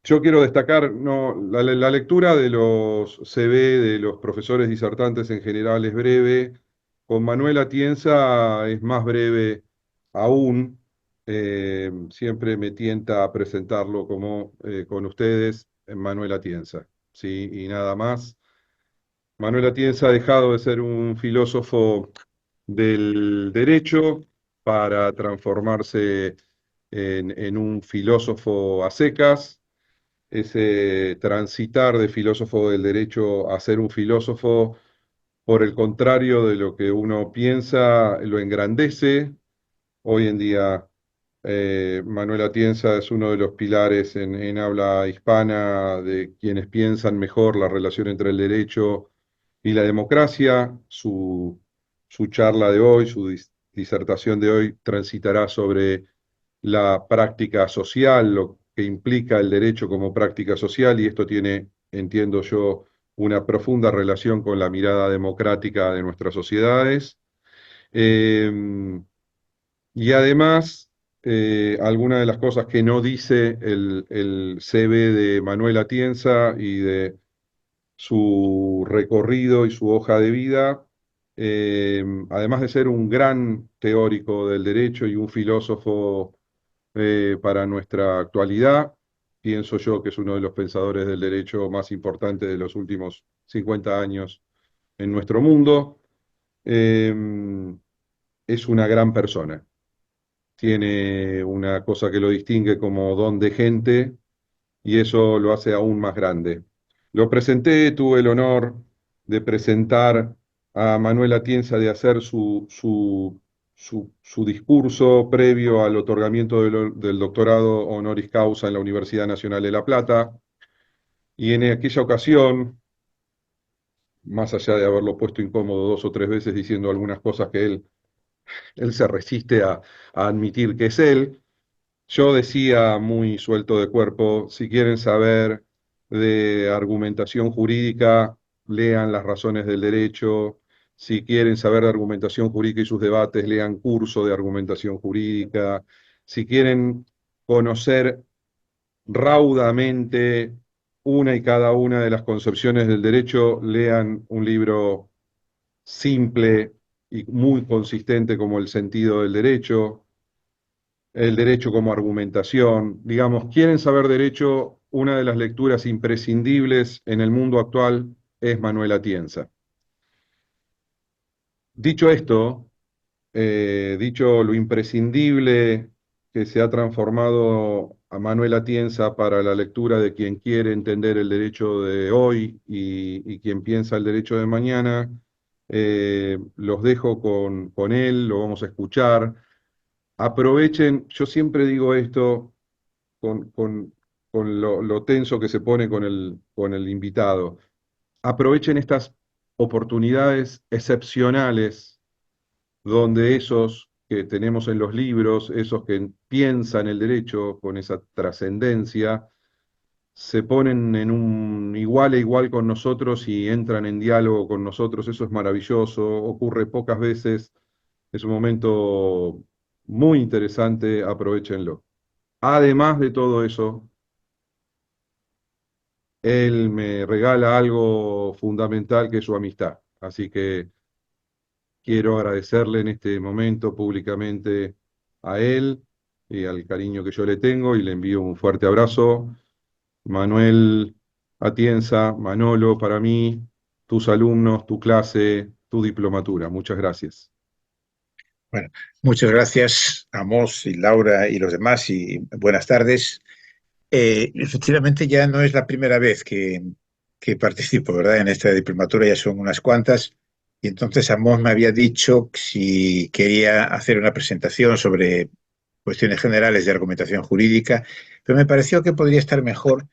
Yo quiero destacar, no, la lectura de los CV de los profesores disertantes en general es breve. Con Manuel Atienza es más breve aún. Siempre me tienta a presentarlo como con ustedes, Manuel Atienza. ¿Sí? Y nada más. Manuel Atienza ha dejado de ser un filósofo del derecho para transformarse en un filósofo a secas. Ese transitar de filósofo del derecho a ser un filósofo, por el contrario de lo que uno piensa, lo engrandece. Hoy en día, Manuel Atienza es uno de los pilares en habla hispana de quienes piensan mejor la relación entre el derecho y la democracia. Su charla de hoy, su disertación de hoy, transitará sobre la práctica social, lo que implica el derecho como práctica social, y esto tiene, entiendo yo, una profunda relación con la mirada democrática de nuestras sociedades. Eh, y además, algunas de las cosas que no dice el CV de Manuel Atienza y de su recorrido y su hoja de vida, además de ser un gran teórico del derecho y un filósofo para nuestra actualidad, pienso yo que es uno de los pensadores del derecho más importantes de los últimos 50 años en nuestro mundo. eh, es una gran persona. Tiene una cosa que lo distingue como don de gente y eso lo hace aún más grande. Lo presenté, tuve el honor de presentar a Manuel Atienza, de hacer su discurso previo al otorgamiento del doctorado honoris causa en la Universidad Nacional de La Plata. Y en aquella ocasión, más allá de haberlo puesto incómodo dos o tres veces diciendo algunas cosas que él se resiste a admitir que es él, yo decía muy suelto de cuerpo: si quieren saber de argumentación jurídica, lean Las razones del derecho. Si quieren saber de argumentación jurídica y sus debates, lean Curso de argumentación jurídica. Si quieren conocer raudamente una y cada una de las concepciones del derecho, lean un libro simple y muy consistente como El sentido del derecho, el derecho como argumentación. Digamos, quieren saber derecho, una de las lecturas imprescindibles en el mundo actual es Manuel Atienza. Dicho esto, dicho lo imprescindible que se ha transformado a Manuel Atienza para la lectura de quien quiere entender el derecho de hoy y quien piensa el derecho de mañana, los dejo con él, lo vamos a escuchar. Aprovechen, yo siempre digo esto con, con- con lo tenso que se pone con el invitado. Aprovechen estas oportunidades excepcionales donde esos que tenemos en los libros, esos que piensan el derecho con esa trascendencia, se ponen en un igual a igual con nosotros y entran en diálogo con nosotros. Eso es maravilloso, ocurre pocas veces, es un momento muy interesante, aprovéchenlo. Además de todo eso, él me regala algo fundamental, que es su amistad. Así que quiero agradecerle en este momento públicamente a él y al cariño que yo le tengo, y le envío un fuerte abrazo. Manuel Atienza, Manolo, para mí, tus alumnos, tu clase, tu diplomatura. Muchas gracias. Bueno, muchas gracias a Mos y Laura y los demás y buenas tardes. Efectivamente ya no es la primera vez que participo, ¿verdad? En esta diplomatura ya son unas cuantas y entonces Amos me había dicho si quería hacer una presentación sobre cuestiones generales de argumentación jurídica, pero me pareció que podría estar mejor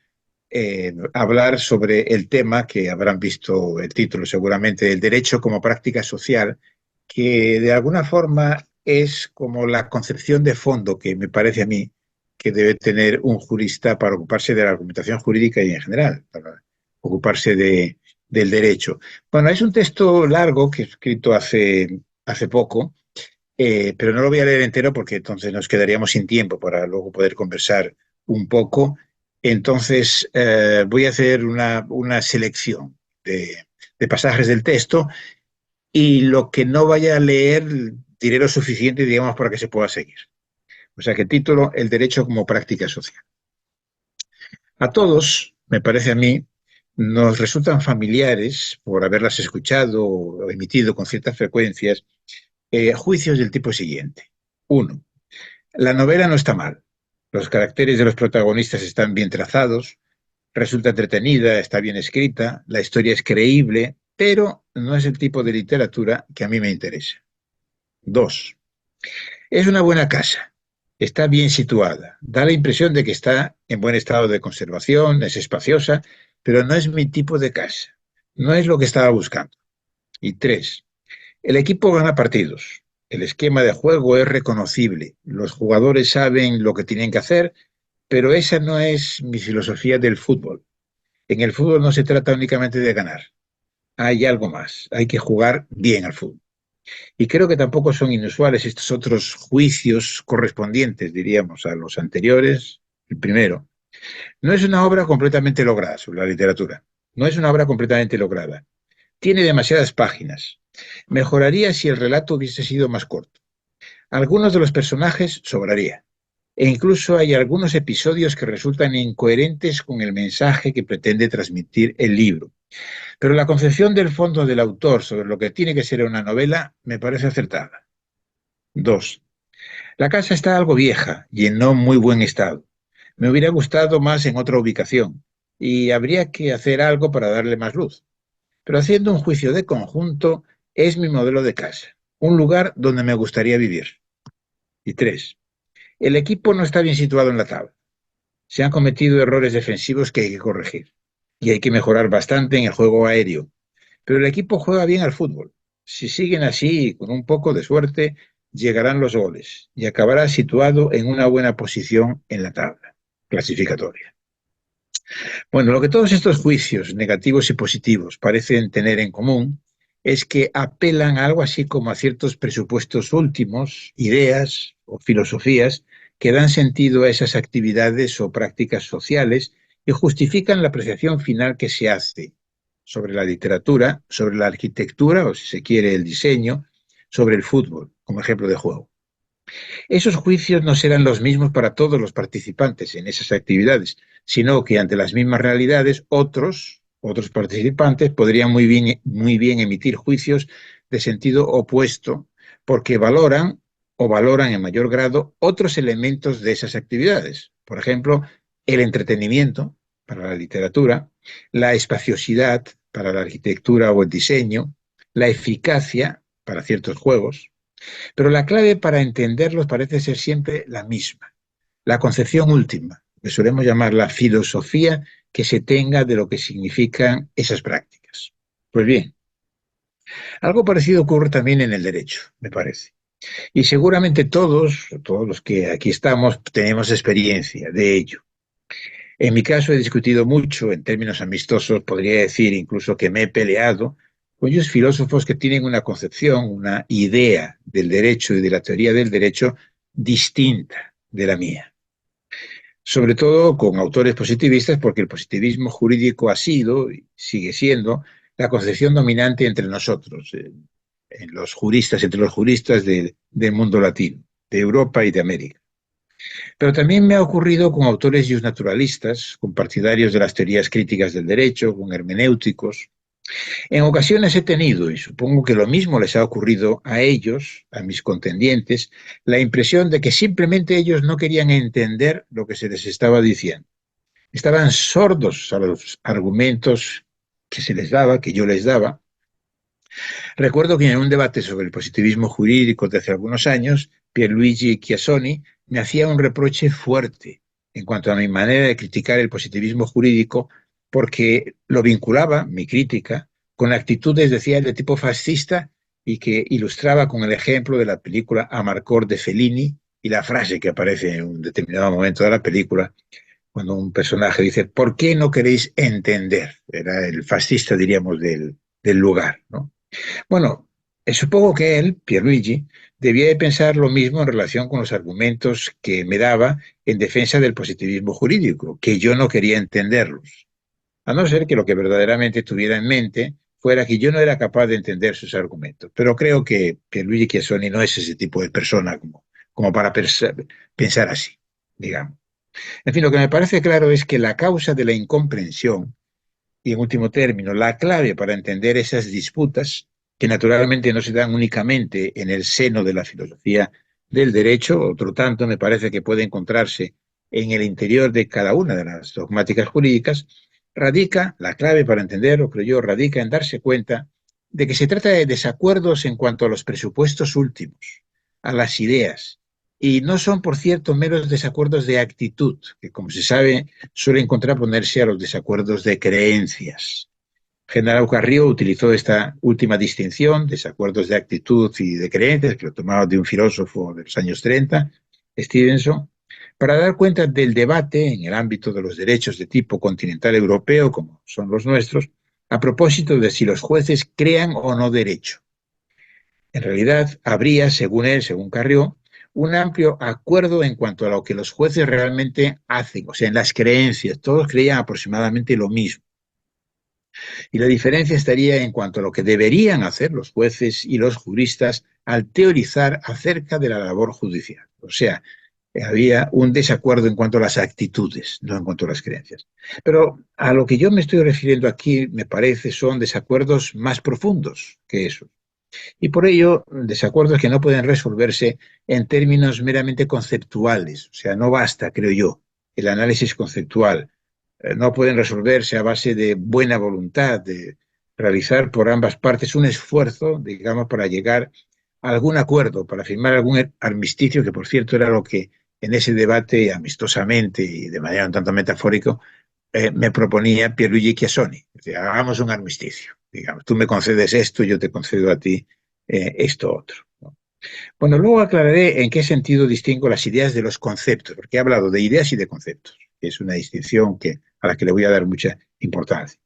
hablar sobre el tema que habrán visto el título seguramente, el derecho como práctica social, que de alguna forma es como la concepción de fondo que me parece a mí que debe tener un jurista para ocuparse de la argumentación jurídica y en general, para ocuparse del derecho. Bueno, es un texto largo que he escrito hace poco, pero no lo voy a leer entero porque entonces nos quedaríamos sin tiempo para luego poder conversar un poco. Entonces, voy a hacer una selección de pasajes del texto y lo que no vaya a leer diré lo suficiente, digamos, para que se pueda seguir. O sea que título, el derecho como práctica social. A todos, me parece a mí, nos resultan familiares por haberlas escuchado o emitido con ciertas frecuencias juicios del tipo siguiente. Uno, la novela no está mal. Los caracteres de los protagonistas están bien trazados, resulta entretenida, está bien escrita, la historia es creíble, pero no es el tipo de literatura que a mí me interesa. Dos, es una buena casa, está bien situada, da la impresión de que está en buen estado de conservación, es espaciosa, pero no es mi tipo de casa, no es lo que estaba buscando. Y tres, el equipo gana partidos, el esquema de juego es reconocible, los jugadores saben lo que tienen que hacer, pero esa no es mi filosofía del fútbol. En el fútbol no se trata únicamente de ganar, hay algo más, hay que jugar bien al fútbol. Y creo que tampoco son inusuales estos otros juicios correspondientes, diríamos, a los anteriores. El primero, no es una obra completamente lograda sobre la literatura, no es una obra completamente lograda. Tiene demasiadas páginas. Mejoraría si el relato hubiese sido más corto. Algunos de los personajes sobraría. E incluso hay algunos episodios que resultan incoherentes con el mensaje que pretende transmitir el libro. Pero la concepción del fondo del autor sobre lo que tiene que ser una novela me parece acertada. Dos, la casa está algo vieja y en no muy buen estado. Me hubiera gustado más en otra ubicación y habría que hacer algo para darle más luz. Pero haciendo un juicio de conjunto, es mi modelo de casa, un lugar donde me gustaría vivir. Y tres, el equipo no está bien situado en la tabla. Se han cometido errores defensivos que hay que corregir y hay que mejorar bastante en el juego aéreo. Pero el equipo juega bien al fútbol. Si siguen así, con un poco de suerte, llegarán los goles y acabará situado en una buena posición en la tabla clasificatoria. Bueno, lo que todos estos juicios, negativos y positivos, parecen tener en común es que apelan a algo así como a ciertos presupuestos últimos, ideas o filosofías que dan sentido a esas actividades o prácticas sociales y justifican la apreciación final que se hace sobre la literatura, sobre la arquitectura o si se quiere el diseño, sobre el fútbol, como ejemplo de juego. Esos juicios no serán los mismos para todos los participantes en esas actividades, sino que ante las mismas realidades otros participantes podrían muy bien emitir juicios de sentido opuesto porque valoran o valoran en mayor grado otros elementos de esas actividades. Por ejemplo, el entretenimiento para la literatura, la espaciosidad para la arquitectura o el diseño, la eficacia para ciertos juegos, pero la clave para entenderlos parece ser siempre la misma, la concepción última, que solemos llamar la filosofía que se tenga de lo que significan esas prácticas. Pues bien, algo parecido ocurre también en el derecho, me parece. Y seguramente todos los que aquí estamos, tenemos experiencia de ello. En mi caso he discutido mucho, en términos amistosos, podría decir incluso que me he peleado con ellos filósofos que tienen una concepción, una idea del derecho y de la teoría del derecho distinta de la mía. Sobre todo con autores positivistas, porque el positivismo jurídico ha sido y sigue siendo la concepción dominante entre nosotros, en los juristas, entre los juristas del mundo latino, de Europa y de América. Pero también me ha ocurrido con autores naturalistas, con partidarios de las teorías críticas del derecho, con hermenéuticos. En ocasiones he tenido, y supongo que lo mismo les ha ocurrido a ellos, a mis contendientes, la impresión de que simplemente ellos no querían entender lo que se les estaba diciendo. Estaban sordos a los argumentos que se les daba, que yo les daba. Recuerdo que en un debate sobre el positivismo jurídico de hace algunos años, Pierluigi Chiassoni me hacía un reproche fuerte en cuanto a mi manera de criticar el positivismo jurídico porque lo vinculaba, mi crítica, con actitudes, decía, de tipo fascista y que ilustraba con el ejemplo de la película Amarcord de Fellini y la frase que aparece en un determinado momento de la película cuando un personaje dice, ¿por qué no queréis entender? Era el fascista, diríamos, del lugar, ¿no? Bueno, Supongo que él, Pierluigi, debía de pensar lo mismo en relación con los argumentos que me daba en defensa del positivismo jurídico, que yo no quería entenderlos, a no ser que lo que verdaderamente tuviera en mente fuera que yo no era capaz de entender sus argumentos. Pero creo que Pierluigi Chiassoni no es ese tipo de persona como para pensar así, digamos. En fin, lo que me parece claro es que la causa de la incomprensión y, en último término, la clave para entender esas disputas, que naturalmente no se dan únicamente en el seno de la filosofía del derecho, otro tanto me parece que puede encontrarse en el interior de cada una de las dogmáticas jurídicas, radica, la clave para entenderlo, creo yo, radica en darse cuenta de que se trata de desacuerdos en cuanto a los presupuestos últimos, a las ideas, y no son, por cierto, meros desacuerdos de actitud, que, como se sabe, suelen contraponerse a los desacuerdos de creencias. General Carrillo utilizó esta última distinción, desacuerdos de actitud y de creencias, que lo tomaba de un filósofo de los años 30, Stevenson, para dar cuenta del debate en el ámbito de los derechos de tipo continental europeo, como son los nuestros, a propósito de si los jueces crean o no derecho. En realidad, habría, según él, según Carrió, un amplio acuerdo en cuanto a lo que los jueces realmente hacen, o sea, en las creencias. Todos creían aproximadamente lo mismo. Y la diferencia estaría en cuanto a lo que deberían hacer los jueces y los juristas al teorizar acerca de la labor judicial. O sea, había un desacuerdo en cuanto a las actitudes, no en cuanto a las creencias. Pero a lo que yo me estoy refiriendo aquí, me parece, son desacuerdos más profundos que eso. Y por ello, desacuerdos que no pueden resolverse en términos meramente conceptuales. O sea, no basta, creo yo, el análisis conceptual. No pueden resolverse a base de buena voluntad, de realizar por ambas partes un esfuerzo, digamos, para llegar a algún acuerdo, para firmar algún armisticio, que por cierto era lo que en ese debate, amistosamente y de manera un tanto metafórica, me proponía Pierluigi Chiassoni. Es decir, hagamos un armisticio. Digamos, tú me concedes esto, yo te concedo a ti esto otro, ¿no? Bueno, luego aclararé en qué sentido distingo las ideas de los conceptos, porque he hablado de ideas y de conceptos, que es una distinción a la que le voy a dar mucha importancia.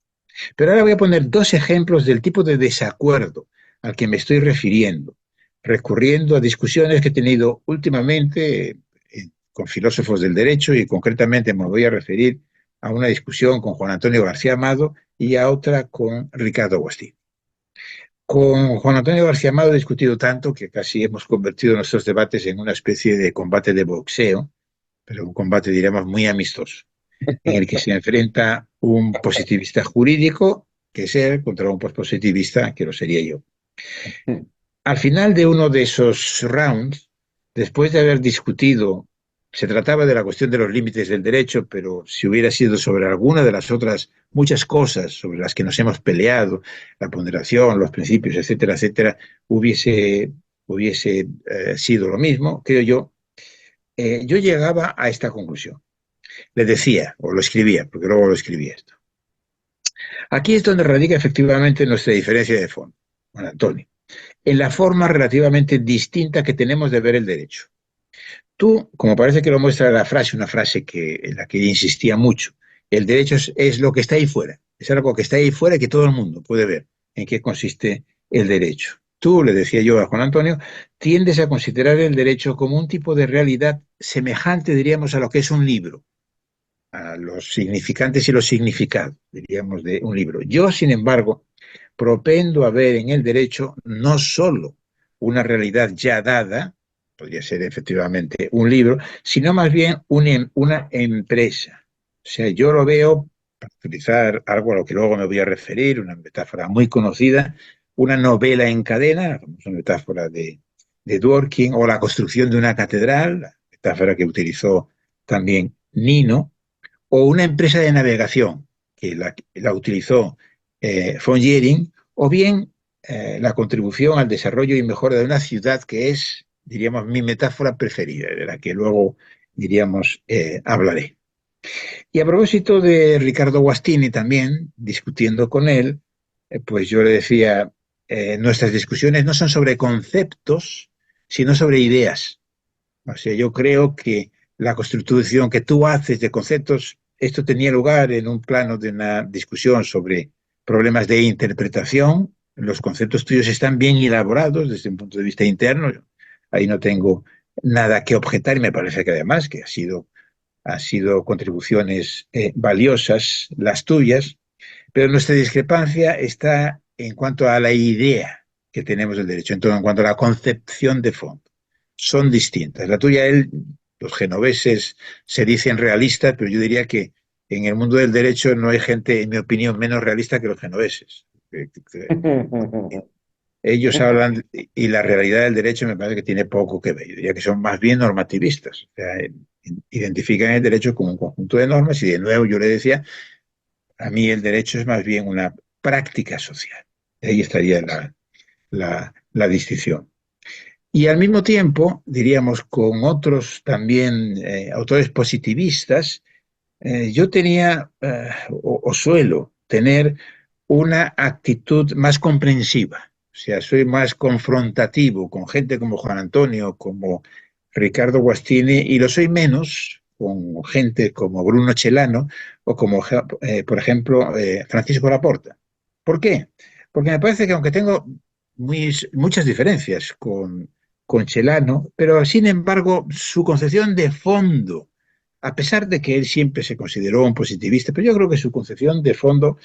Pero ahora voy a poner dos ejemplos del tipo de desacuerdo al que me estoy refiriendo, recurriendo a discusiones que he tenido últimamente con filósofos del derecho, y concretamente me voy a referir a una discusión con Juan Antonio García Amado y a otra con Ricardo Agostí. Con Juan Antonio García Amado he discutido tanto que casi hemos convertido nuestros debates en una especie de combate de boxeo, pero un combate, diremos, muy amistoso, en el que se enfrenta un positivista jurídico, que es él, contra un pospositivista, que lo sería yo. Al final de uno de esos rounds, después de haber discutido, se trataba de la cuestión de los límites del derecho, pero si hubiera sido sobre alguna de las otras muchas cosas sobre las que nos hemos peleado, la ponderación, los principios, etcétera, etcétera, hubiese sido lo mismo, creo yo. Yo llegaba a esta conclusión. Le decía, o lo escribía, porque luego lo escribí esto. Aquí es donde radica efectivamente nuestra diferencia de fondo, Juan Antonio, en la forma relativamente distinta que tenemos de ver el derecho. Tú, como parece que lo muestra la frase, una frase en la que insistía mucho, el derecho es lo que está ahí fuera, es algo que está ahí fuera y que todo el mundo puede ver en qué consiste el derecho. Tú, le decía yo a Juan Antonio, tiendes a considerar el derecho como un tipo de realidad semejante, diríamos, a lo que es un libro, a los significantes y los significados, diríamos, de un libro. Yo, sin embargo, propendo a ver en el derecho no solo una realidad ya dada, podría ser efectivamente un libro, sino más bien una empresa. O sea, yo lo veo, para utilizar algo a lo que luego me voy a referir, una metáfora muy conocida, una novela en cadena, la famosa metáfora de Dworkin, o la construcción de una catedral, la metáfora que utilizó también Nino, o una empresa de navegación, que la utilizó von Jhering, o bien la contribución al desarrollo y mejora de una ciudad, que es, diríamos, mi metáfora preferida, de la que luego, diríamos, hablaré. Y a propósito de Ricardo Guastini también, discutiendo con él, pues yo le decía, nuestras discusiones no son sobre conceptos, sino sobre ideas. O sea, yo creo que la constitución que tú haces de conceptos, esto tenía lugar en un plano de una discusión sobre problemas de interpretación, los conceptos tuyos están bien elaborados desde un punto de vista interno. Ahí no tengo nada que objetar y me parece que además que ha sido contribuciones valiosas las tuyas, pero nuestra discrepancia está en cuanto a la idea que tenemos del derecho, en todo en cuanto a la concepción de fondo. Son distintas. La tuya, los genoveses se dicen realistas, pero yo diría que en el mundo del derecho no hay gente, en mi opinión, menos realista que los genoveses. Ellos hablan y la realidad del derecho me parece que tiene poco que ver. Yo diría que son más bien normativistas. O sea, identifican el derecho como un conjunto de normas y de nuevo yo le decía, a mí el derecho es más bien una práctica social. Ahí estaría la distinción. Y al mismo tiempo, diríamos, con otros también autores positivistas, yo tenía o suelo tener una actitud más comprensiva. O sea, soy más confrontativo con gente como Juan Antonio, como Ricardo Guastini, y lo soy menos con gente como Bruno Celano o como, por ejemplo, Francisco Laporta. ¿Por qué? Porque me parece que aunque tengo muchas diferencias con Celano, pero sin embargo su concepción de fondo, a pesar de que él siempre se consideró un positivista, pero yo creo que su concepción de fondo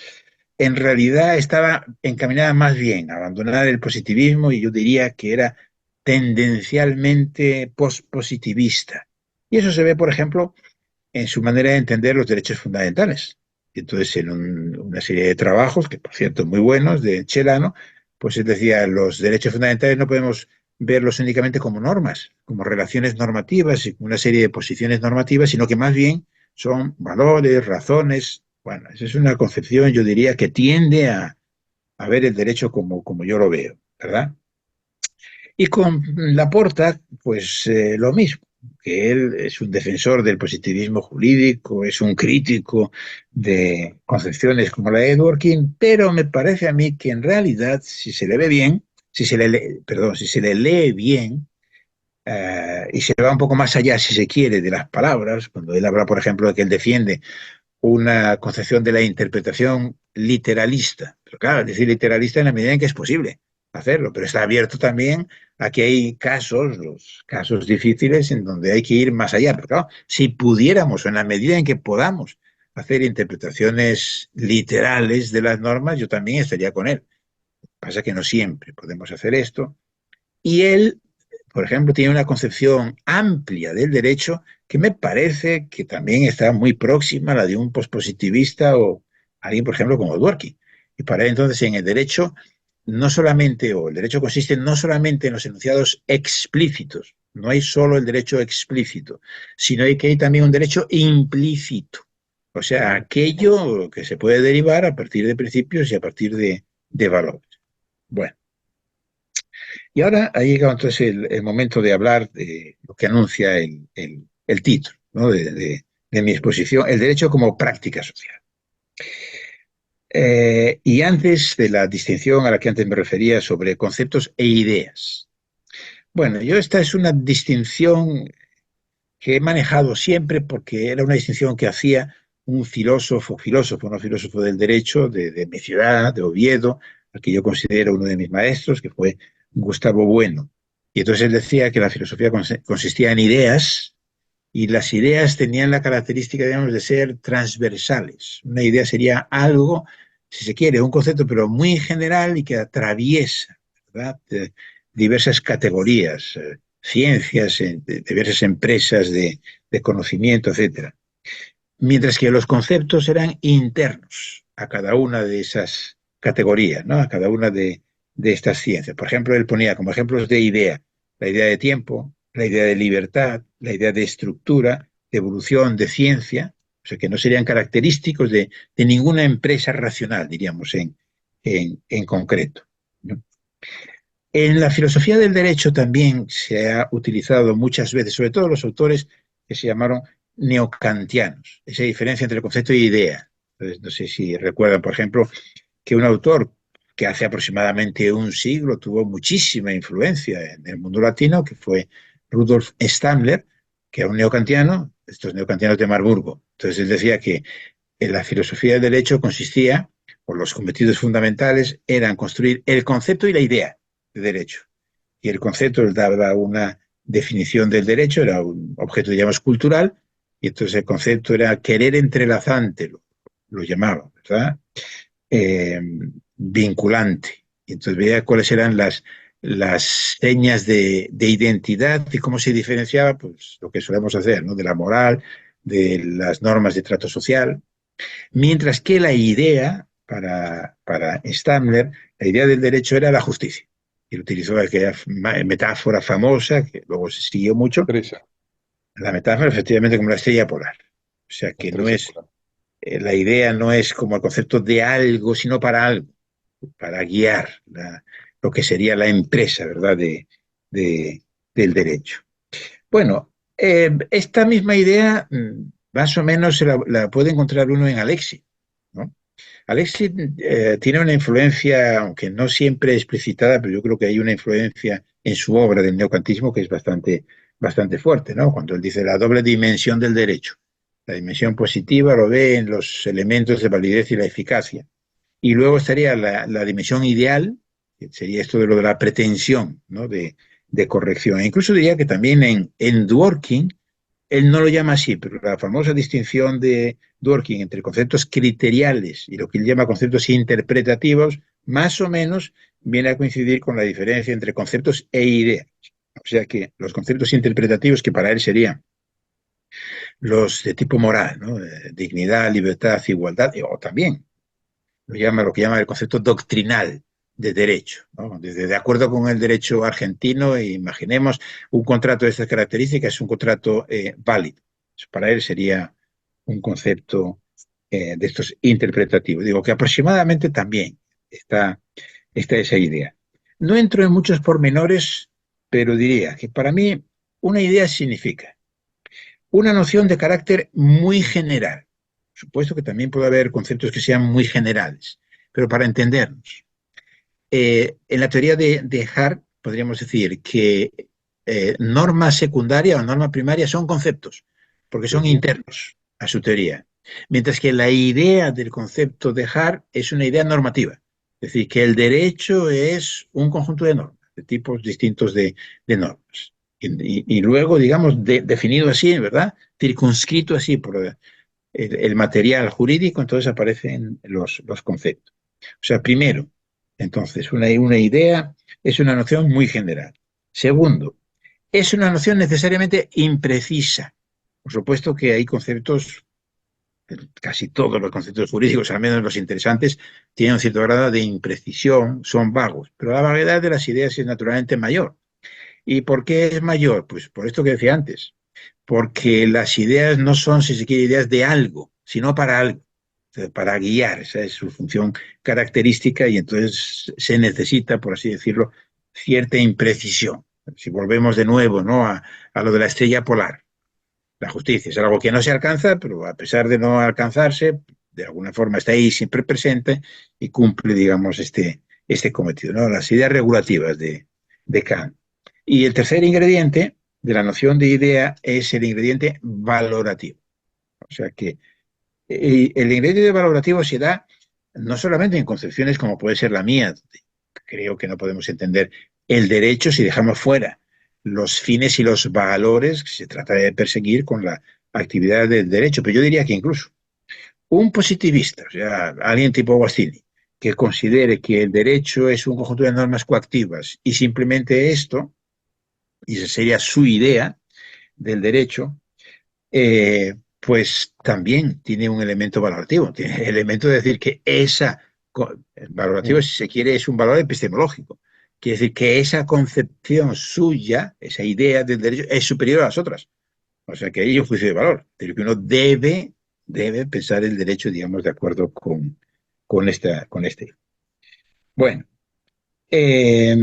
en realidad estaba encaminada más bien a abandonar el positivismo y yo diría que era tendencialmente pospositivista. Y eso se ve, por ejemplo, en su manera de entender los derechos fundamentales. Entonces, en una serie de trabajos, que por cierto muy buenos, de Celano, pues él decía, los derechos fundamentales no podemos verlos únicamente como normas, como relaciones normativas y una serie de posiciones normativas, sino que más bien son valores, razones. Bueno, esa es una concepción, yo diría, que tiende a ver el derecho como yo lo veo, ¿verdad? Y con Laporta, pues lo mismo, que él es un defensor del positivismo jurídico, es un crítico de concepciones como la de Dworkin, pero me parece a mí que en realidad, si se le ve bien, si se le lee bien, y se va un poco más allá, si se quiere, de las palabras, cuando él habla, por ejemplo, de que él defiende una concepción de la interpretación literalista. Pero claro, es decir literalista en la medida en que es posible hacerlo, pero está abierto también a que hay casos, los casos difíciles, en donde hay que ir más allá. Pero claro, si pudiéramos, o en la medida en que podamos, hacer interpretaciones literales de las normas, yo también estaría con él. Pasa que no siempre podemos hacer esto. Y él, por ejemplo, tiene una concepción amplia del derecho que me parece que también está muy próxima a la de un pospositivista o alguien, por ejemplo, como Dworkin. Y para él, entonces, en el derecho, no solamente, o el derecho consiste no solamente en los enunciados explícitos, no hay solo el derecho explícito, sino que hay también un derecho implícito. O sea, aquello que se puede derivar a partir de principios y a partir de valores. Bueno. Y ahora ha llegado entonces el momento de hablar de lo que anuncia el título, ¿no? De mi exposición, el derecho como práctica social. Y antes de la distinción a la que antes me refería sobre conceptos e ideas. Bueno, yo esta es una distinción que he manejado siempre porque era una distinción que hacía un no filósofo del derecho de mi ciudad, de Oviedo, al que yo considero uno de mis maestros, que fue Gustavo Bueno. Y entonces él decía que la filosofía consistía en ideas y las ideas tenían la característica, digamos, de ser transversales. Una idea sería algo, si se quiere, un concepto, pero muy general y que atraviesa, ¿verdad? Diversas categorías, ciencias, diversas empresas de conocimiento, etcétera. Mientras que los conceptos eran internos a cada una de esas categorías, ¿no? A cada una de estas ciencias. Por ejemplo, él ponía como ejemplos de idea, la idea de tiempo, la idea de libertad, la idea de estructura, de evolución, de ciencia, o sea, que no serían característicos de ninguna empresa racional, diríamos, en concreto, ¿no? En la filosofía del derecho también se ha utilizado muchas veces, sobre todo los autores que se llamaron neocantianos, esa diferencia entre el concepto y idea. Entonces, no sé si recuerdan, por ejemplo, que un autor que hace aproximadamente un siglo tuvo muchísima influencia en el mundo latino, que fue Rudolf Stammler, que era un neocantiano, estos neocantianos de Marburgo. Entonces él decía que en la filosofía del derecho consistía o los cometidos fundamentales eran construir el concepto y la idea de derecho. Y el concepto les daba una definición del derecho, era un objeto, digamos, cultural, y entonces el concepto era querer entrelazante, lo llamaba, ¿verdad? Eh, vinculante. Y entonces veía cuáles eran las señas de identidad y cómo se diferenciaba, pues lo que solemos hacer, ¿no? De la moral, de las normas de trato social. Mientras que la idea, para Stamler, la idea del derecho era la justicia. Y él utilizó aquella metáfora famosa, que luego se siguió mucho, Estrella, la metáfora efectivamente como la estrella polar. O sea la que no estrella es, polar. la idea no es como el concepto de algo, sino para algo, para guiar lo que sería la empresa, ¿verdad?, de, del derecho. Bueno, esta misma idea más o menos la puede encontrar uno en Alexis, ¿no? Alexis tiene una influencia, aunque no siempre explicitada, pero yo creo que hay una influencia en su obra del neocantismo que es bastante fuerte, ¿no? Cuando él dice la doble dimensión del derecho. La dimensión positiva lo ve en los elementos de validez y la eficacia. Y luego estaría la dimensión ideal, que sería esto de lo de la pretensión, ¿no? De corrección. E incluso diría que también en Dworkin, él no lo llama así, pero la famosa distinción de Dworkin entre conceptos criteriales y lo que él llama conceptos interpretativos, más o menos viene a coincidir con la diferencia entre conceptos e ideas. O sea que los conceptos interpretativos, que para él serían los de tipo moral, ¿no? Dignidad, libertad, igualdad, o también lo que llama el concepto doctrinal de derecho, ¿no? De acuerdo con el derecho argentino, imaginemos un contrato de estas características, es un contrato válido. Para él sería un concepto de estos interpretativos. Digo que aproximadamente también está, está esa idea. No entro en muchos pormenores, pero diría que para mí una idea significa una noción de carácter muy general. Por supuesto que también puede haber conceptos que sean muy generales, pero para entendernos, en la teoría de Hart podríamos decir que norma secundaria o norma primaria son conceptos, porque son Ujú. internos a su teoría, mientras que la idea del concepto de Hart es una idea normativa, es decir, que el derecho es un conjunto de normas, de tipos distintos de normas. Y luego, digamos, definido así, ¿verdad? Circunscrito así por el material jurídico, entonces aparecen los conceptos. O sea, primero, entonces, una idea es una noción muy general. Segundo, es una noción necesariamente imprecisa. Por supuesto que hay conceptos, casi todos los conceptos jurídicos, al menos los interesantes, tienen un cierto grado de imprecisión, son vagos, pero la vaguedad de las ideas es naturalmente mayor. ¿Y por qué es mayor? Pues por esto que decía antes, porque las ideas no son, si se quiere, ideas de algo, sino para algo, o sea, para guiar, esa es su función característica y entonces se necesita, por así decirlo, cierta imprecisión. Si volvemos de nuevo, ¿no?, a lo de la estrella polar, la justicia es algo que no se alcanza, pero a pesar de no alcanzarse, de alguna forma está ahí siempre presente y cumple, digamos, este cometido, ¿no? Las ideas regulativas de Kant. Y el tercer ingrediente de la noción de idea es el ingrediente valorativo. O sea que el ingrediente valorativo se da no solamente en concepciones como puede ser la mía, creo que no podemos entender el derecho si dejamos fuera los fines y los valores que se trata de perseguir con la actividad del derecho. Pero yo diría que incluso un positivista, o sea, alguien tipo Guastini, que considere que el derecho es un conjunto de normas coactivas y simplemente esto, y esa sería su idea del derecho, pues también tiene un elemento valorativo, tiene el elemento de decir que esa, valorativo Mm. si se quiere es un valor epistemológico, quiere decir que esa concepción suya, esa idea del derecho es superior a las otras, o sea que hay un juicio de valor, pero que uno debe pensar el derecho, digamos, de acuerdo con este. Bueno, eh,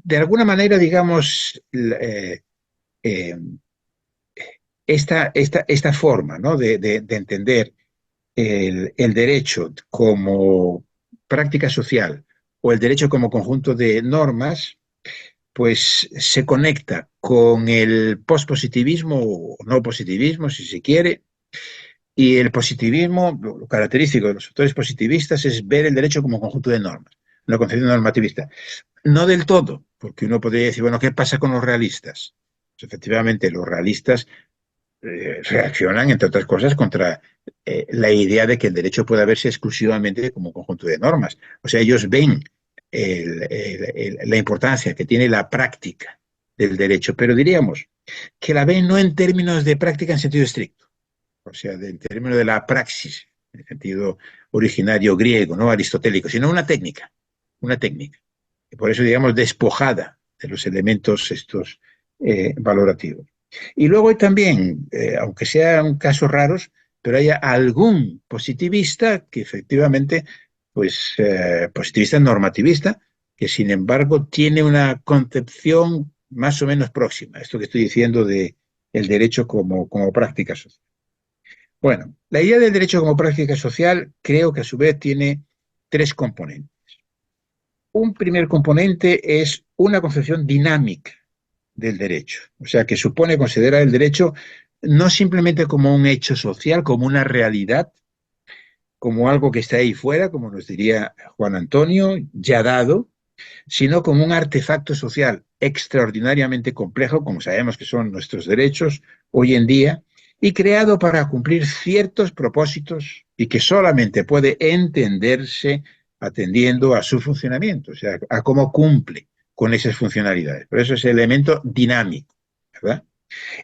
de alguna manera, digamos, eh, esta forma, ¿no?, de entender el derecho como práctica social o el derecho como conjunto de normas, pues se conecta con el pospositivismo o no positivismo, si se quiere, Y el positivismo, lo característico de los autores positivistas es ver el derecho como conjunto de normas, una concepción normativista. No del todo, porque uno podría decir, bueno, ¿qué pasa con los realistas? Pues efectivamente, los realistas reaccionan, entre otras cosas, contra la idea de que el derecho pueda verse exclusivamente como un conjunto de normas. O sea, ellos ven la importancia que tiene la práctica del derecho, pero diríamos que la ven no en términos de práctica en sentido estricto, o sea, en términos de la praxis, en sentido originario griego, no aristotélico, sino una técnica. Y por eso, digamos, despojada de los elementos estos valorativos. Y luego hay también, aunque sean casos raros, pero hay algún positivista que efectivamente, pues, positivista normativista, que sin embargo tiene una concepción más o menos próxima, esto que estoy diciendo de el derecho como práctica social. Bueno, la idea del derecho como práctica social creo que a su vez tiene tres componentes. Un primer componente es una concepción dinámica del derecho, o sea, que supone considerar el derecho no simplemente como un hecho social, como una realidad, como algo que está ahí fuera, como nos diría Juan Antonio, ya dado, sino como un artefacto social extraordinariamente complejo, como sabemos que son nuestros derechos hoy en día, y creado para cumplir ciertos propósitos y que solamente puede entenderse atendiendo a su funcionamiento, o sea, a cómo cumple con esas funcionalidades. Por eso es el elemento dinámico, ¿verdad?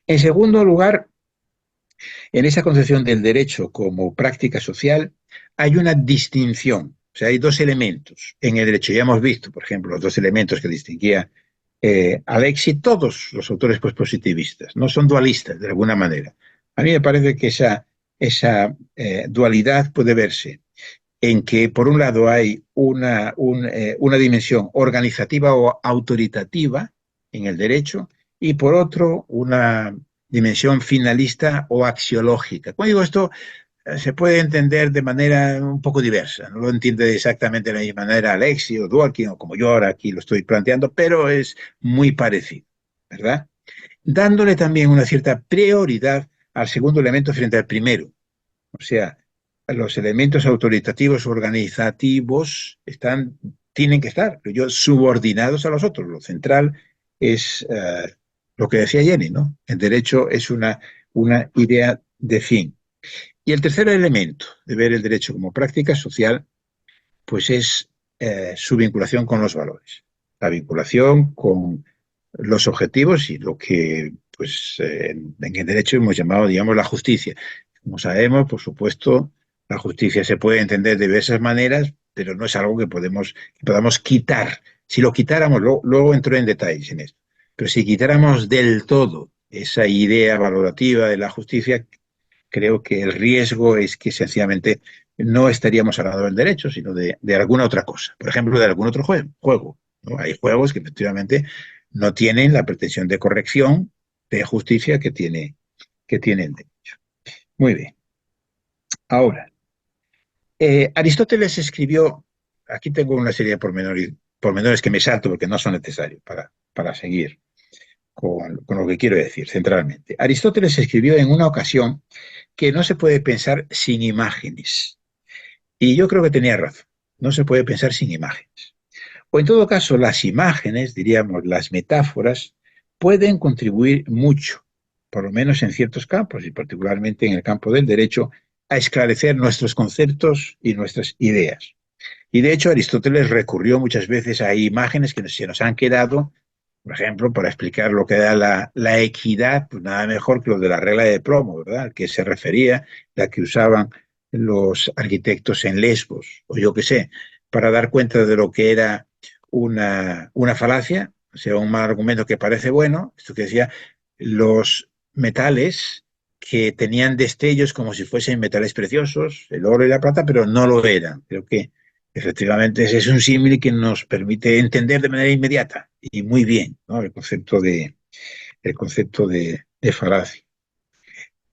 En segundo lugar, en esa concepción del derecho como práctica social hay una distinción. O sea, hay dos elementos en el derecho. Ya hemos visto, por ejemplo, los dos elementos que distinguía Alexi, todos los autores positivistas, no son dualistas de alguna manera. A mí me parece que esa dualidad puede verse en que, por un lado, hay una dimensión organizativa o autoritativa en el derecho y, por otro, una dimensión finalista o axiológica. Como digo, esto se puede entender de manera un poco diversa. No lo entiende exactamente de la misma manera Alexi o Dworkin o como yo ahora aquí lo estoy planteando, pero es muy parecido, ¿verdad? Dándole también una cierta prioridad al segundo elemento frente al primero. O sea, los elementos autoritativos organizativos tienen que estar subordinados a los otros. Lo central es lo que decía Jenny, ¿no? El derecho es una idea de fin. Y el tercer elemento de ver el derecho como práctica social, pues es su vinculación con los valores, la vinculación con los objetivos y lo que, pues, en el derecho hemos llamado, digamos, la justicia. Como sabemos, por supuesto, la justicia se puede entender de diversas maneras, pero no es algo que podamos quitar. Si lo quitáramos, luego entro en detalles en esto, pero si quitáramos del todo esa idea valorativa de la justicia, creo que el riesgo es que sencillamente no estaríamos hablando del derecho, sino de alguna otra cosa. Por ejemplo, de algún otro juego, ¿no? Hay juegos que efectivamente no tienen la pretensión de corrección, de justicia que tiene el derecho. Muy bien. Ahora, Aristóteles escribió, aquí tengo una serie de pormenores que me salto porque no son necesarios para seguir con lo que quiero decir centralmente. Aristóteles escribió en una ocasión que no se puede pensar sin imágenes. Y yo creo que tenía razón. No se puede pensar sin imágenes. O en todo caso, las imágenes, diríamos, las metáforas, pueden contribuir mucho, por lo menos en ciertos campos, y particularmente en el campo del derecho, a esclarecer nuestros conceptos y nuestras ideas. Y de hecho, Aristóteles recurrió muchas veces a imágenes que se nos han quedado, por ejemplo, para explicar lo que da la equidad, pues nada mejor que lo de la regla de plomo, ¿verdad? Al que se refería, la que usaban los arquitectos en Lesbos, o yo qué sé, para dar cuenta de lo que era una falacia, o sea, un mal argumento que parece bueno, esto que decía, los metales que tenían destellos como si fuesen metales preciosos, el oro y la plata, pero no lo eran. Creo que efectivamente ese es un símil que nos permite entender de manera inmediata y muy bien, ¿no? El concepto de falacia.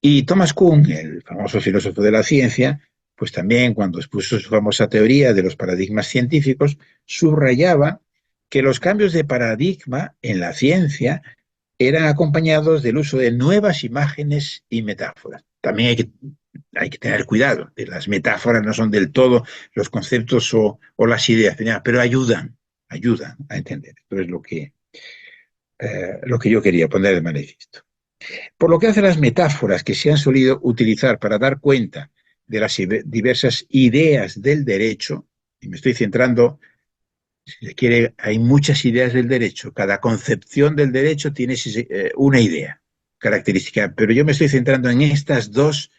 Y Thomas Kuhn, el famoso filósofo de la ciencia, pues también cuando expuso su famosa teoría de los paradigmas científicos, subrayaba que los cambios de paradigma en la ciencia eran acompañados del uso de nuevas imágenes y metáforas. también hay que tener cuidado. Las metáforas no son del todo los conceptos o las ideas, pero ayudan a entender. Esto es lo que yo quería poner de manifiesto. Por lo que hace a las metáforas que se han solido utilizar para dar cuenta de las diversas ideas del derecho, y me estoy centrando, si se quiere, hay muchas ideas del derecho, cada concepción del derecho tiene una idea característica, pero yo me estoy centrando en estas dos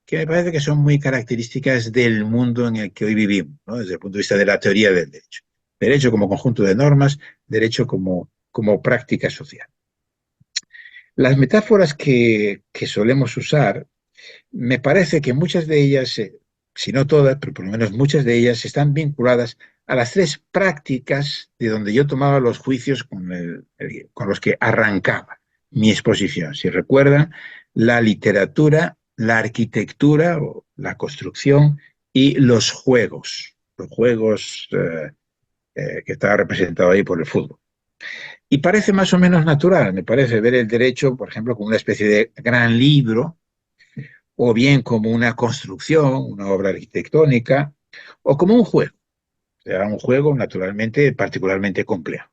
que me parece que son muy características del mundo en el que hoy vivimos, ¿no? Desde el punto de vista de la teoría del derecho. Derecho como conjunto de normas, derecho como práctica social. Las metáforas que solemos usar, me parece que muchas de ellas, si no todas, pero por lo menos muchas de ellas, están vinculadas a las tres prácticas de donde yo tomaba los juicios con los que arrancaba mi exposición. Si recuerdan, la literatura, la arquitectura o la construcción y los juegos que estaba representado ahí por el fútbol. Y parece más o menos natural, me parece, ver el derecho, por ejemplo, como una especie de gran libro, o bien como una construcción, una obra arquitectónica, o como un juego. O sea, un juego naturalmente particularmente complejo.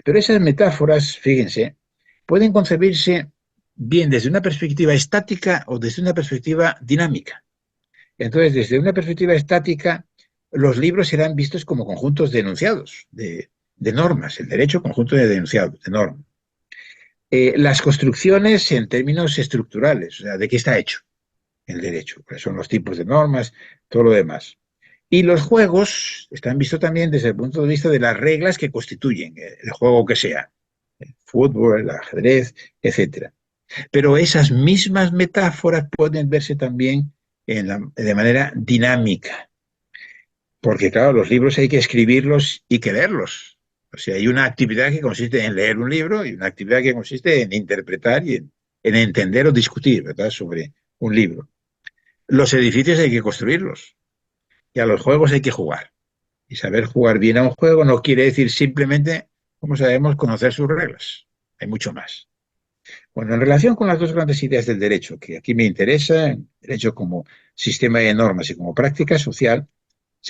Pero esas metáforas, fíjense, pueden concebirse bien desde una perspectiva estática o desde una perspectiva dinámica. Entonces, desde una perspectiva estática, los libros serán vistos como conjuntos de enunciados, de normas, el derecho conjunto de enunciados, de normas. Las construcciones en términos estructurales, o sea, ¿de qué está hecho el derecho? ¿Cuáles son los tipos de normas? Todo lo demás. Y los juegos están vistos también desde el punto de vista de las reglas que constituyen el juego que sea, el fútbol, el ajedrez, etcétera. Pero esas mismas metáforas pueden verse también de manera dinámica, porque claro, los libros hay que escribirlos y que leerlos. O sea, hay una actividad que consiste en leer un libro y una actividad que consiste en interpretar y en entender o discutir, ¿verdad?, sobre un libro. Los edificios hay que construirlos y a los juegos hay que jugar. Y saber jugar bien a un juego no quiere decir simplemente, como sabemos, conocer sus reglas. Hay mucho más. Bueno, en relación con las dos grandes ideas del derecho, que aquí me interesa, el derecho como sistema de normas y como práctica social,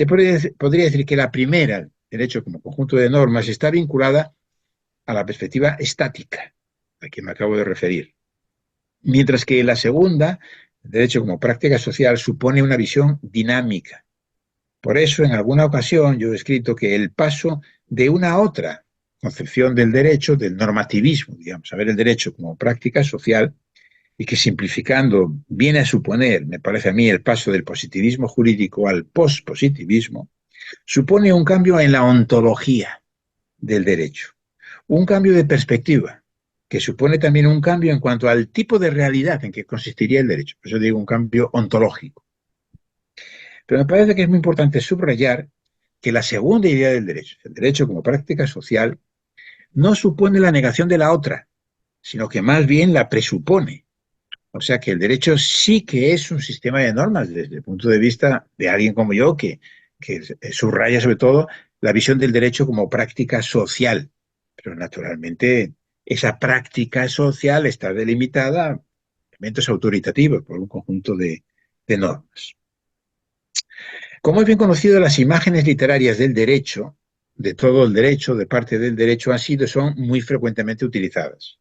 podría decir que la primera, el derecho como conjunto de normas, está vinculada a la perspectiva estática, a que me acabo de referir. Mientras que la segunda, el derecho como práctica social, supone una visión dinámica. Por eso, en alguna ocasión, yo he escrito que el paso de una a otra concepción del derecho, del normativismo, digamos, a ver el derecho como práctica social, y que simplificando viene a suponer, me parece a mí, el paso del positivismo jurídico al pospositivismo, supone un cambio en la ontología del derecho, un cambio de perspectiva, que supone también un cambio en cuanto al tipo de realidad en que consistiría el derecho. Por eso digo un cambio ontológico. Pero me parece que es muy importante subrayar que la segunda idea del derecho, el derecho como práctica social, no supone la negación de la otra, sino que más bien la presupone. O sea que el derecho sí que es un sistema de normas desde el punto de vista de alguien como yo que subraya sobre todo la visión del derecho como práctica social. Pero naturalmente esa práctica social está delimitada a elementos autoritativos por un conjunto de normas. Como es bien conocido, las imágenes literarias del derecho, de todo el derecho, de parte del derecho, son muy frecuentemente utilizadas.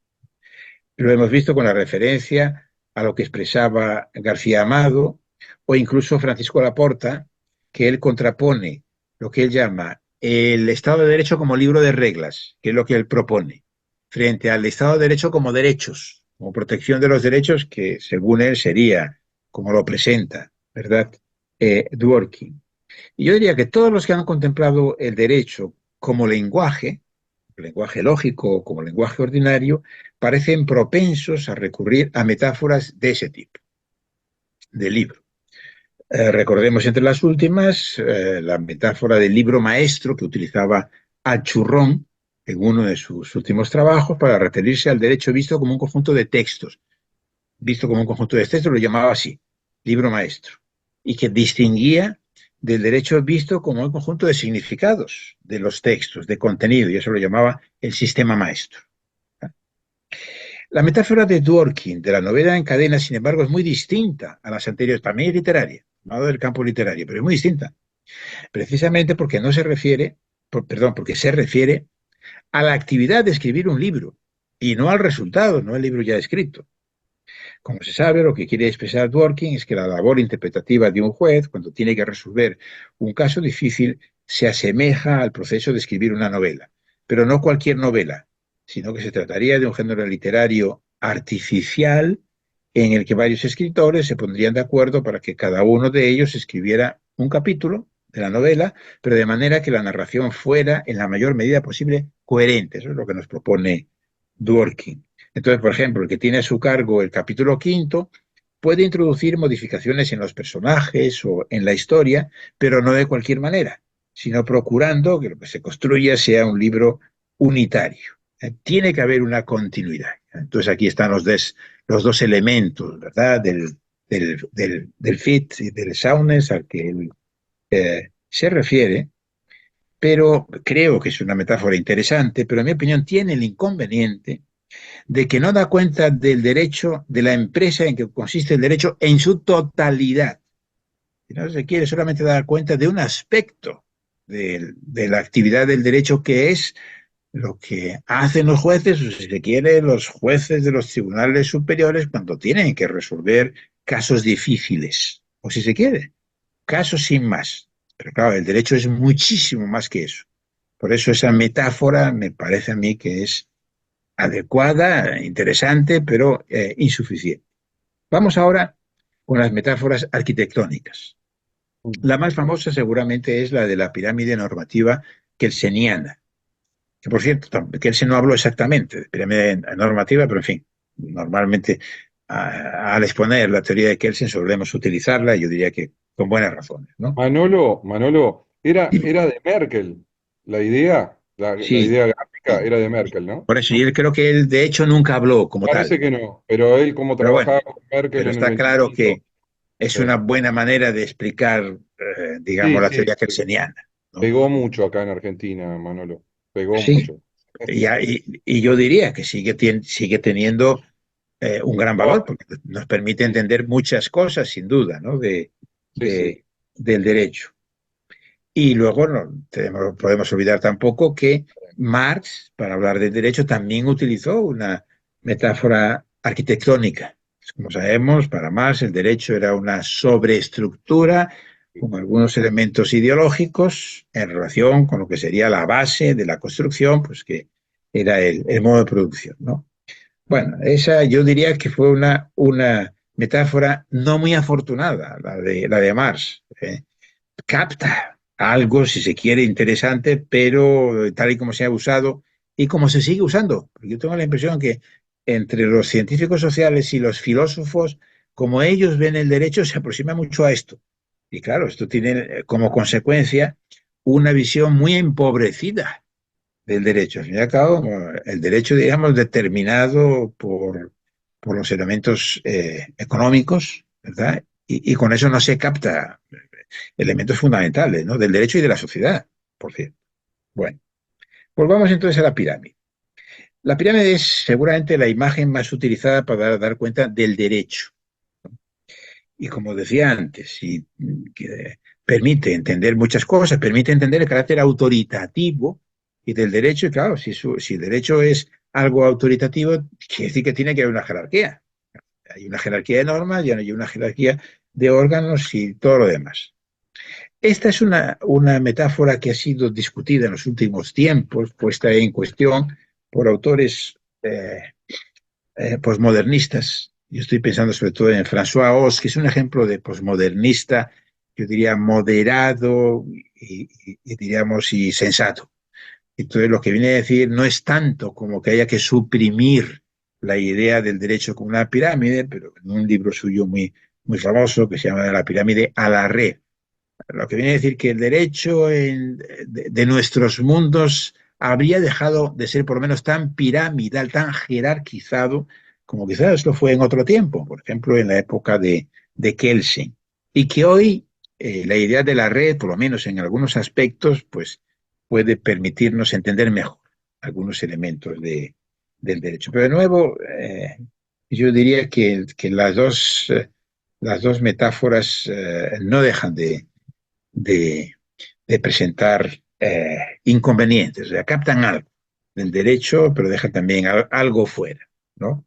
Lo hemos visto con la referencia a lo que expresaba García Amado o incluso Francisco Laporta, que él contrapone lo que él llama el Estado de Derecho como libro de reglas, que es lo que él propone, frente al Estado de Derecho como derechos, como protección de los derechos, que según él sería como lo presenta, ¿verdad? Dworkin. Y yo diría que todos los que han contemplado el derecho como lenguaje lógico, como lenguaje ordinario, parecen propensos a recurrir a metáforas de ese tipo, de libro. Recordemos entre las últimas la metáfora del libro maestro que utilizaba Achurrón en uno de sus últimos trabajos para referirse al derecho visto como un conjunto de textos. Visto como un conjunto de textos lo llamaba así, libro maestro, y que distinguía del derecho visto como un conjunto de significados de los textos, de contenido, y eso lo llamaba el sistema maestro. La metáfora de Dworkin, de la novela en cadena, sin embargo, es muy distinta a las anteriores. También es literaria, no del campo literario, pero es muy distinta. Precisamente porque no se refiere, perdón, porque se refiere a la actividad de escribir un libro y no al resultado, no al libro ya escrito. Como se sabe, lo que quiere expresar Dworkin es que la labor interpretativa de un juez, cuando tiene que resolver un caso difícil, se asemeja al proceso de escribir una novela. Pero no cualquier novela, sino que se trataría de un género literario artificial en el que varios escritores se pondrían de acuerdo para que cada uno de ellos escribiera un capítulo de la novela, pero de manera que la narración fuera en la mayor medida posible coherente. Eso es lo que nos propone Dworkin. Entonces, por ejemplo, el que tiene a su cargo el capítulo quinto puede introducir modificaciones en los personajes o en la historia, pero no de cualquier manera, sino procurando que lo que se construya sea un libro unitario. Tiene que haber una continuidad. Entonces aquí están los dos elementos, ¿verdad? Del fit y del soundness al que él se refiere, pero creo que es una metáfora interesante, pero en mi opinión tiene el inconveniente de que no da cuenta del derecho de la empresa en que consiste el derecho en su totalidad. Si no se quiere solamente dar cuenta de un aspecto de la actividad del derecho que es lo que hacen los jueces, o si se quiere, los jueces de los tribunales superiores cuando tienen que resolver casos difíciles, o si se quiere, casos sin más. Pero claro, el derecho es muchísimo más que eso. Por eso esa metáfora me parece a mí que es adecuada, interesante, pero insuficiente. Vamos ahora con las metáforas arquitectónicas. La más famosa seguramente es la de la pirámide normativa kelseniana, que por cierto, Kelsen no habló exactamente de pirámide normativa, pero en fin, normalmente al exponer la teoría de Kelsen solemos utilizarla, yo diría que con buenas razones, ¿no? Manolo, era de Merkel. La idea, la Sí, idea gráfica sí. era de Merkel, ¿no? Por eso yo creo que él de hecho nunca habló como Parece tal, que no, pero él como pero bueno, trabajaba con Merkel pero en el está claro Ministerio, que es una sí, buena manera de explicar, digamos, sí, la sí, teoría kelseniana, ¿no? pegó mucho acá en Argentina, Manolo, pegó Sí, mucho. y yo diría que sigue teniendo un gran valor, No, porque nos permite sí, entender muchas cosas, sin duda, ¿no? sí, sí. Del derecho. Y luego no podemos olvidar tampoco que Marx, para hablar del derecho, también utilizó una metáfora arquitectónica. Como sabemos, para Marx el derecho era una sobreestructura con algunos elementos ideológicos en relación con lo que sería la base de la construcción, pues que era el modo de producción, ¿no? Bueno, esa yo diría que fue una metáfora no muy afortunada, la de Marx. Capta algo, si se quiere, interesante, pero tal y como se ha usado y como se sigue usando. Porque yo tengo la impresión que entre los científicos sociales y los filósofos, como ellos ven el derecho, se aproxima mucho a esto. Y claro, esto tiene como consecuencia una visión muy empobrecida del derecho. Al fin y al cabo, el derecho, digamos, determinado por los elementos económicos, ¿verdad? Y con eso no se capta elementos fundamentales, ¿no? Del derecho y de la sociedad, por cierto. Bueno, volvamos entonces a la pirámide. La pirámide es seguramente la imagen más utilizada para dar cuenta del derecho. Y como decía antes, que permite entender muchas cosas, permite entender el carácter autoritativo y del derecho. Y claro, si el derecho es algo autoritativo, quiere decir que tiene que haber una jerarquía. Hay una jerarquía de normas y hay una jerarquía de órganos y todo lo demás. Esta es una metáfora que ha sido discutida en los últimos tiempos, puesta en cuestión por autores posmodernistas. Yo estoy pensando sobre todo en François Hoss, que es un ejemplo de posmodernista, yo diría moderado diríamos y sensato. Entonces lo que viene a decir no es tanto como que haya que suprimir la idea del derecho como una pirámide, pero en un libro suyo muy famoso que se llama La pirámide a la red, lo que viene a decir que el derecho de nuestros mundos habría dejado de ser por lo menos tan piramidal, tan jerarquizado, como quizás lo fue en otro tiempo, por ejemplo, en la época de Kelsen. Y que hoy la idea de la red, por lo menos en algunos aspectos, pues puede permitirnos entender mejor algunos elementos del derecho. Pero de nuevo, yo diría que las dos metáforas no dejan de, de presentar inconvenientes, o sea, captan algo del derecho, pero dejan también algo fuera, ¿no?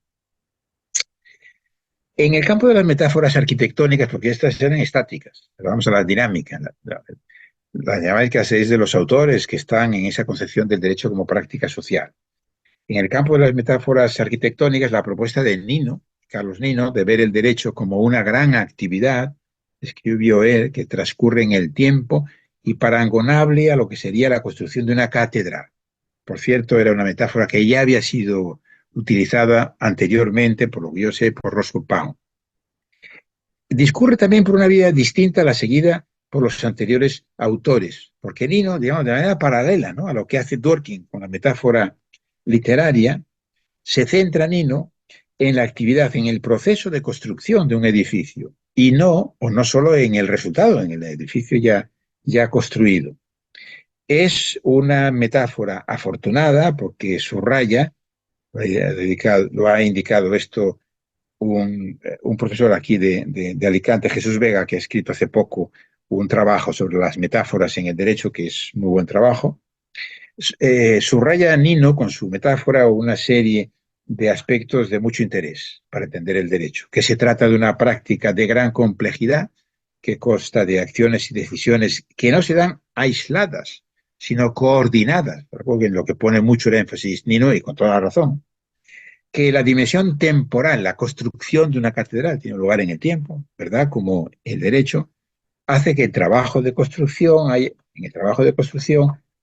En el campo de las metáforas arquitectónicas, porque estas eran estáticas, pero vamos a la dinámica. La dinámica es de los autores que están en esa concepción del derecho como práctica social. En el campo de las metáforas arquitectónicas, la propuesta de Nino, Carlos Nino, de ver el derecho como una gran actividad, escribió él, que transcurre en el tiempo y parangonable a lo que sería la construcción de una catedral. Por cierto, era una metáfora que ya había sido utilizada anteriormente, por lo que yo sé, por Roscoe Pound. Discurre también por una vía distinta a la seguida por los anteriores autores, porque Nino, digamos, de manera paralela, ¿no?, a lo que hace Dworkin con la metáfora literaria, se centra Nino en la actividad, en el proceso de construcción de un edificio, y no, o no solo en el resultado, en el edificio ya construido. Es una metáfora afortunada porque subraya, lo ha indicado esto un profesor aquí de Alicante, Jesús Vega, que ha escrito hace poco un trabajo sobre las metáforas en el derecho, que es muy buen trabajo. Subraya Nino con su metáfora una serie de aspectos de mucho interés para entender el derecho, que se trata de una práctica de gran complejidad que consta de acciones y decisiones que no se dan aisladas, sino coordinadas, en lo que pone mucho el énfasis Nino, y con toda la razón, que la dimensión temporal, la construcción de una catedral tiene lugar en el tiempo, ¿verdad? Como el derecho, hace que en el trabajo de construcción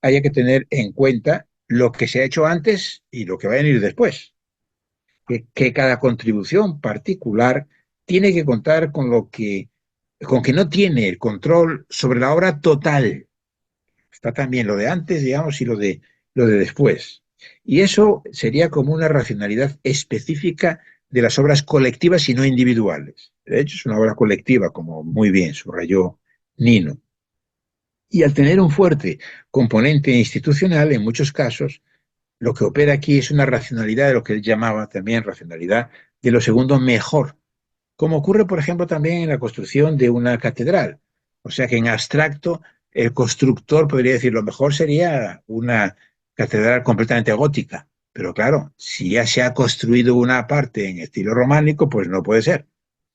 haya que tener en cuenta lo que se ha hecho antes y lo que va a venir después. Que cada contribución particular tiene que contar con que no tiene el control sobre la obra total. Está también lo de antes, digamos, y lo de después. Y eso sería como una racionalidad específica de las obras colectivas y no individuales. De hecho, es una obra colectiva, como muy bien subrayó Nino. Y al tener un fuerte componente institucional, en muchos casos, lo que opera aquí es una racionalidad de lo que él llamaba también racionalidad de lo segundo mejor, como ocurre, por ejemplo, también en la construcción de una catedral. O sea que en abstracto, el constructor podría decir lo mejor sería una catedral completamente gótica. Pero claro, si ya se ha construido una parte en estilo románico, pues no puede ser.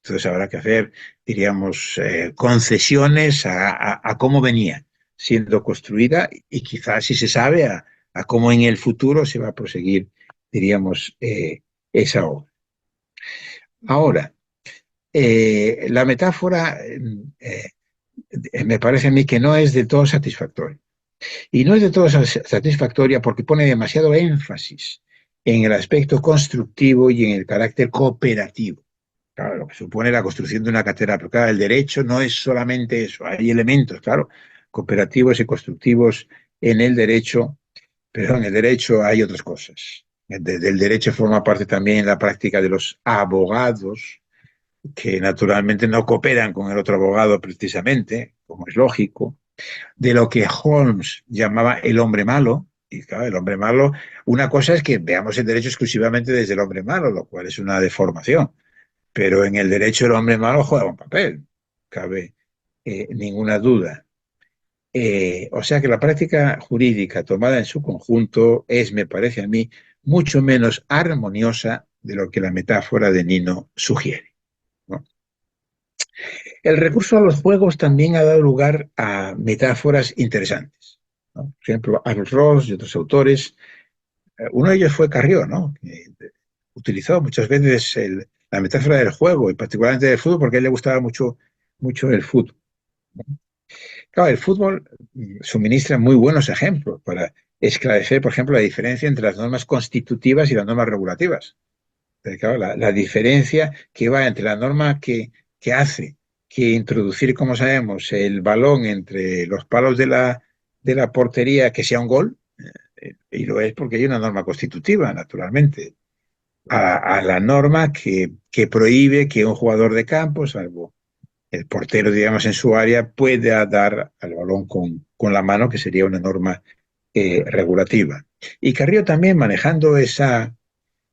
Entonces habrá que hacer, diríamos, concesiones a cómo venía siendo construida y quizás, si se sabe, a cómo en el futuro se va a proseguir, diríamos, esa obra. Ahora, la metáfora me parece a mí que no es de todo satisfactoria. Y no es de todo satisfactoria porque pone demasiado énfasis en el aspecto constructivo y en el carácter cooperativo. Claro, lo que supone la construcción de una catedral. Pero claro, el derecho no es solamente eso. Hay elementos, claro, cooperativos y constructivos en el derecho, pero en el derecho hay otras cosas. Del derecho forma parte también la práctica de los abogados, que naturalmente no cooperan con el otro abogado precisamente, como es lógico, de lo que Holmes llamaba el hombre malo. Y claro, el hombre malo, una cosa es que veamos el derecho exclusivamente desde el hombre malo, lo cual es una deformación, pero en el derecho el hombre malo juega un papel, cabe ninguna duda. O sea que la práctica jurídica tomada en su conjunto es, me parece a mí, mucho menos armoniosa de lo que la metáfora de Nino sugiere, ¿no? El recurso a los juegos también ha dado lugar a metáforas interesantes, ¿no? Por ejemplo, Harold Ross y otros autores. Uno de ellos fue Carrió, ¿no?, que utilizó muchas veces la metáfora del juego y particularmente del fútbol porque a él le gustaba mucho el fútbol. Claro, el fútbol suministra muy buenos ejemplos para esclarecer, por ejemplo, la diferencia entre las normas constitutivas y las normas regulativas. Pero claro, la diferencia que va entre la norma que hace que introducir, como sabemos, el balón entre los palos de la portería que sea un gol, y lo es porque hay una norma constitutiva, naturalmente, a la norma que prohíbe que un jugador de campo, salvo el portero, digamos, en su área, pueda dar al balón con la mano, que sería una norma regulativa. Y Carrillo también manejando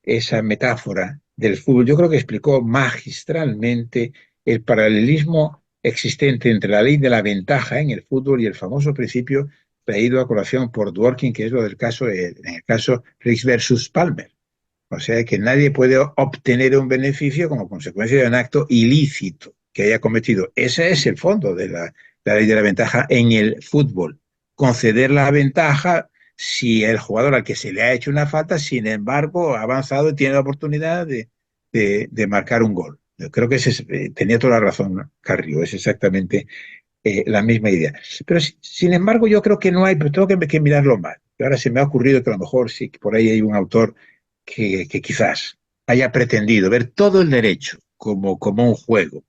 esa metáfora del fútbol, yo creo que explicó magistralmente el paralelismo existente entre la ley de la ventaja en el fútbol y el famoso principio traído a colación por Dworkin, que es lo del caso, en el caso Riggs versus Palmer. O sea, que nadie puede obtener un beneficio como consecuencia de un acto ilícito que haya cometido. Ese es el fondo de la ley de la ventaja en el fútbol. Conceder la ventaja si el jugador al que se le ha hecho una falta, sin embargo, ha avanzado y tiene la oportunidad de marcar un gol. Yo creo que tenía toda la razón, ¿no? Carrillo, es exactamente la misma idea. Pero sin embargo, yo creo que no hay, pero tengo que mirarlo más. Ahora se me ha ocurrido que a lo mejor sí, que por ahí hay un autor que quizás haya pretendido ver todo el derecho como un juego.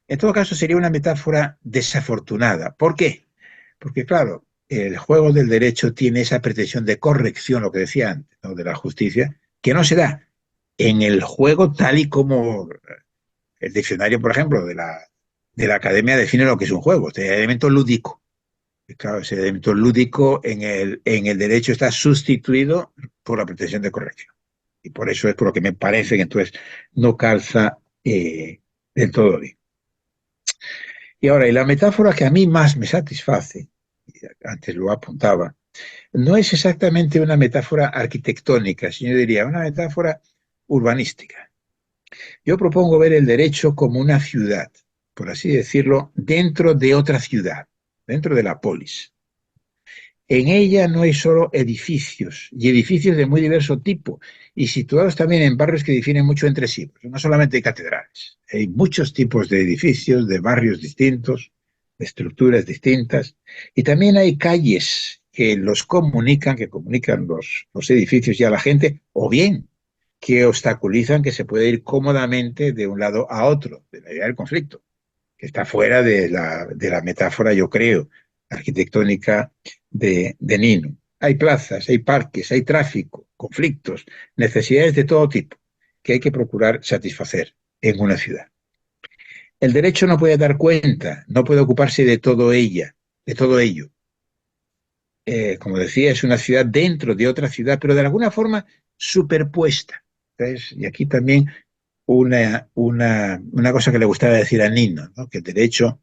En todo caso, sería una metáfora desafortunada. ¿Por qué? Porque, claro, el juego del derecho tiene esa pretensión de corrección, lo que decía antes, ¿no? De la justicia, que no se da en el juego tal y como el diccionario, por ejemplo, de la academia define lo que es un juego, este elemento lúdico. Y claro, ese elemento lúdico en el derecho está sustituido por la pretensión de corrección. Y por eso es por lo que me parece que entonces no calza del todo bien. Y ahora, y la metáfora que a mí más me satisface, antes lo apuntaba, no es exactamente una metáfora arquitectónica, sino yo diría una metáfora urbanística. Yo propongo ver el derecho como una ciudad, por así decirlo, dentro de otra ciudad, dentro de la polis. En ella no hay solo edificios, y edificios de muy diverso tipo, y situados también en barrios que difieren mucho entre sí. No solamente hay catedrales, hay muchos tipos de edificios, de barrios distintos, de estructuras distintas, y también hay calles que comunican los edificios y a la gente, o bien que obstaculizan que se pueda ir cómodamente de un lado a otro, de la idea del conflicto, que está fuera de la metáfora, yo creo, arquitectónica de Nino. Hay plazas, hay parques, hay tráfico, conflictos, necesidades de todo tipo que hay que procurar satisfacer en una ciudad. El derecho no puede dar cuenta, no puede ocuparse de todo ello. Como decía, es una ciudad dentro de otra ciudad, pero de alguna forma superpuesta. ¿Sabes? Y aquí también una cosa que le gustaba decir a Nino, ¿no? Que el derecho,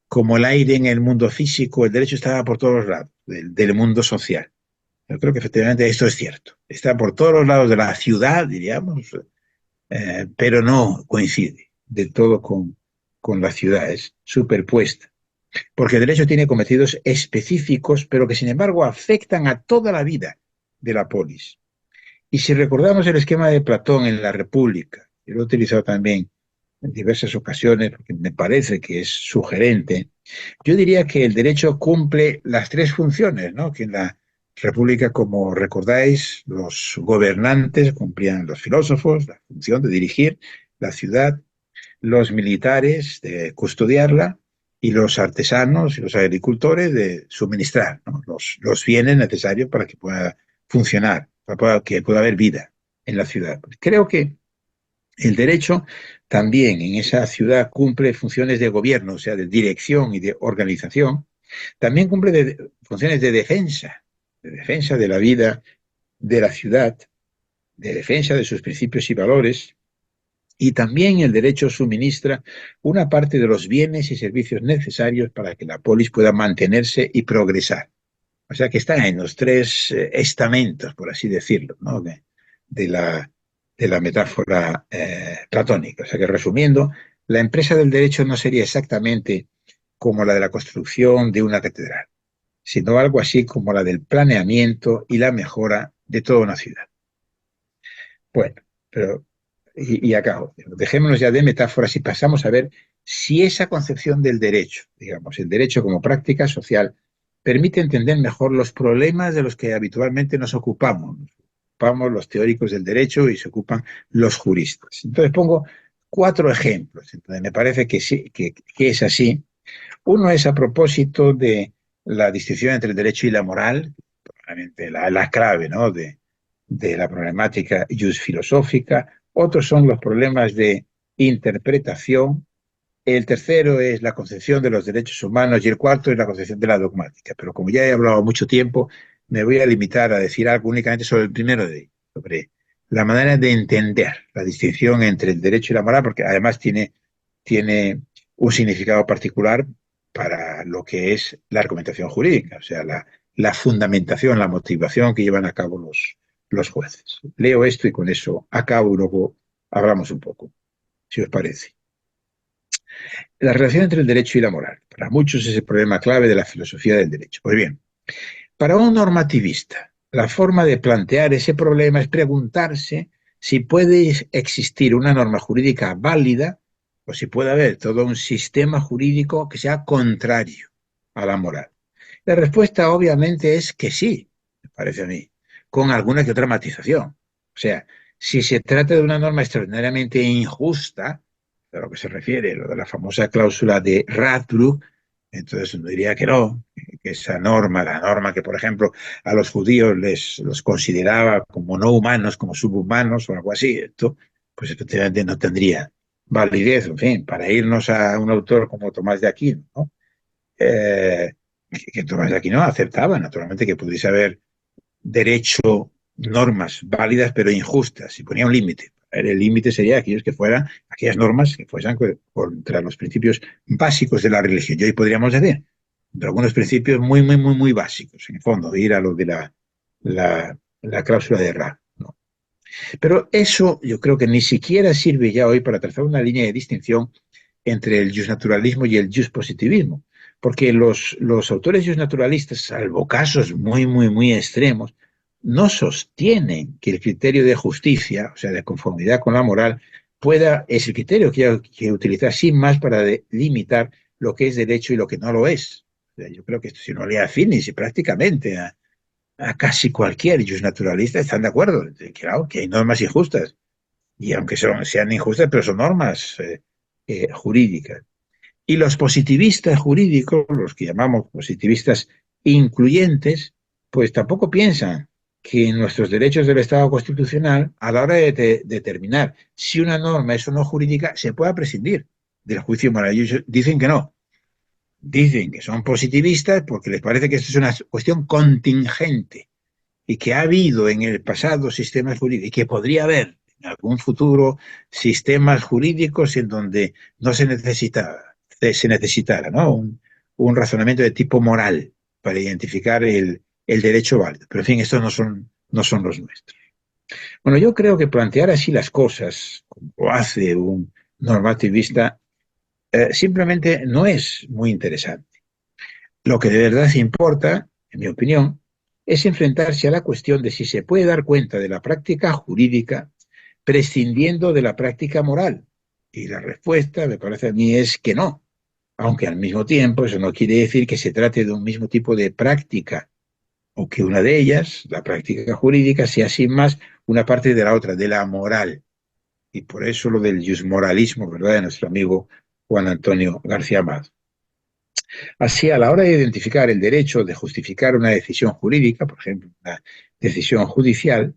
como el aire en el mundo físico, el derecho estaba por todos los lados del mundo social. Yo creo que efectivamente esto es cierto. Está por todos los lados de la ciudad, diríamos, pero no coincide del todo con la ciudad, es superpuesta. Porque el derecho tiene cometidos específicos, pero que sin embargo afectan a toda la vida de la polis. Y si recordamos el esquema de Platón en la República, yo lo he utilizado también en diversas ocasiones porque me parece que es sugerente, yo diría que el derecho cumple las tres funciones, ¿no? Que en la República, como recordáis, los gobernantes cumplían los filósofos, la función de dirigir la ciudad, los militares de custodiarla y los artesanos y los agricultores de suministrar, ¿no? los bienes necesarios para que pueda funcionar, para que pueda haber vida en la ciudad. Creo que el derecho también en esa ciudad cumple funciones de gobierno, o sea, de dirección y de organización. También cumple funciones de defensa de la vida de la ciudad, de defensa de sus principios y valores. Y también el derecho suministra una parte de los bienes y servicios necesarios para que la polis pueda mantenerse y progresar. O sea que están en los tres estamentos, por así decirlo, ¿no? de, la, de la metáfora platónica. O sea que resumiendo, la empresa del derecho no sería exactamente como la de la construcción de una catedral, sino algo así como la del planeamiento y la mejora de toda una ciudad. Bueno, pero y acabo. Dejémonos ya de metáforas y pasamos a ver si esa concepción del derecho, digamos, el derecho como práctica social, permite entender mejor los problemas de los que habitualmente nos ocupamos. Nos ocupamos los teóricos del derecho y se ocupan los juristas. Entonces pongo 4 ejemplos. Entonces me parece que sí, que es así. Uno es a propósito de la distinción entre el derecho y la moral, probablemente la clave, ¿no? de la problemática filosófica. Otros son los problemas de interpretación. El tercero es la concepción de los derechos humanos y el cuarto es la concepción de la dogmática. Pero como ya he hablado mucho tiempo, me voy a limitar a decir algo únicamente sobre el primero de ellos, sobre la manera de entender la distinción entre el derecho y la moral, porque además tiene un significado particular para lo que es la argumentación jurídica, o sea, la fundamentación, la motivación que llevan a cabo los jueces. Leo esto y con eso acabo y luego hablamos un poco, si os parece. La relación entre el derecho y la moral. Para muchos es el problema clave de la filosofía del derecho. Pues bien, para un normativista, la forma de plantear ese problema es preguntarse si puede existir una norma jurídica válida o si puede haber todo un sistema jurídico que sea contrario a la moral. La respuesta obviamente es que sí, me parece a mí, con alguna que otra matización. O sea, si se trata de una norma extraordinariamente injusta, a lo que se refiere, lo de la famosa cláusula de Radbruch, entonces uno diría que no, que esa norma, la norma que, por ejemplo, a los judíos los consideraba como no humanos, como subhumanos o algo así, esto, pues efectivamente no tendría validez, en fin, para irnos a un autor como Tomás de Aquino, ¿no? Que Tomás de Aquino aceptaba, naturalmente, que pudiese haber derecho, normas válidas pero injustas, y ponía un límite. El límite sería aquellos que fueran, aquellas normas que fueran contra los principios básicos de la religión. Y hoy podríamos decir, de algunos principios muy, muy, muy, muy básicos, en el fondo, ir a lo de la cláusula de Ra. ¿No? Pero eso yo creo que ni siquiera sirve ya hoy para trazar una línea de distinción entre el justnaturalismo y el justpositivismo, porque los autores justnaturalistas, salvo casos muy, muy, muy extremos, no sostienen que el criterio de justicia, o sea, de conformidad con la moral, es el criterio que hay que utilizar sin más para limitar lo que es derecho y lo que no lo es. O sea, yo creo que esto, si uno lee a Finis y prácticamente a casi cualquier justnaturalista están de acuerdo, claro, que hay normas injustas, y aunque sean injustas, pero son normas jurídicas. Y los positivistas jurídicos, los que llamamos positivistas incluyentes, pues tampoco piensan que en nuestros derechos del Estado constitucional, a la hora de determinar si una norma es o no jurídica, se pueda prescindir del juicio moral. Ellos dicen que no. Dicen que son positivistas porque les parece que esto es una cuestión contingente y que ha habido en el pasado sistemas jurídicos y que podría haber en algún futuro sistemas jurídicos en donde no se necesitara, ¿no? Un razonamiento de tipo moral para identificar el derecho válido. Pero en fin, estos no son los nuestros. Bueno, yo creo que plantear así las cosas, como lo hace un normativista, simplemente no es muy interesante. Lo que de verdad importa, en mi opinión, es enfrentarse a la cuestión de si se puede dar cuenta de la práctica jurídica prescindiendo de la práctica moral. Y la respuesta, me parece a mí, es que no. Aunque al mismo tiempo eso no quiere decir que se trate de un mismo tipo de práctica o que una de ellas, la práctica jurídica, sea sin más una parte de la otra, de la moral. Y por eso lo del jusmoralismo, ¿verdad?, de nuestro amigo Juan Antonio García Amado. Así, a la hora de identificar el derecho de justificar una decisión jurídica, por ejemplo, una decisión judicial,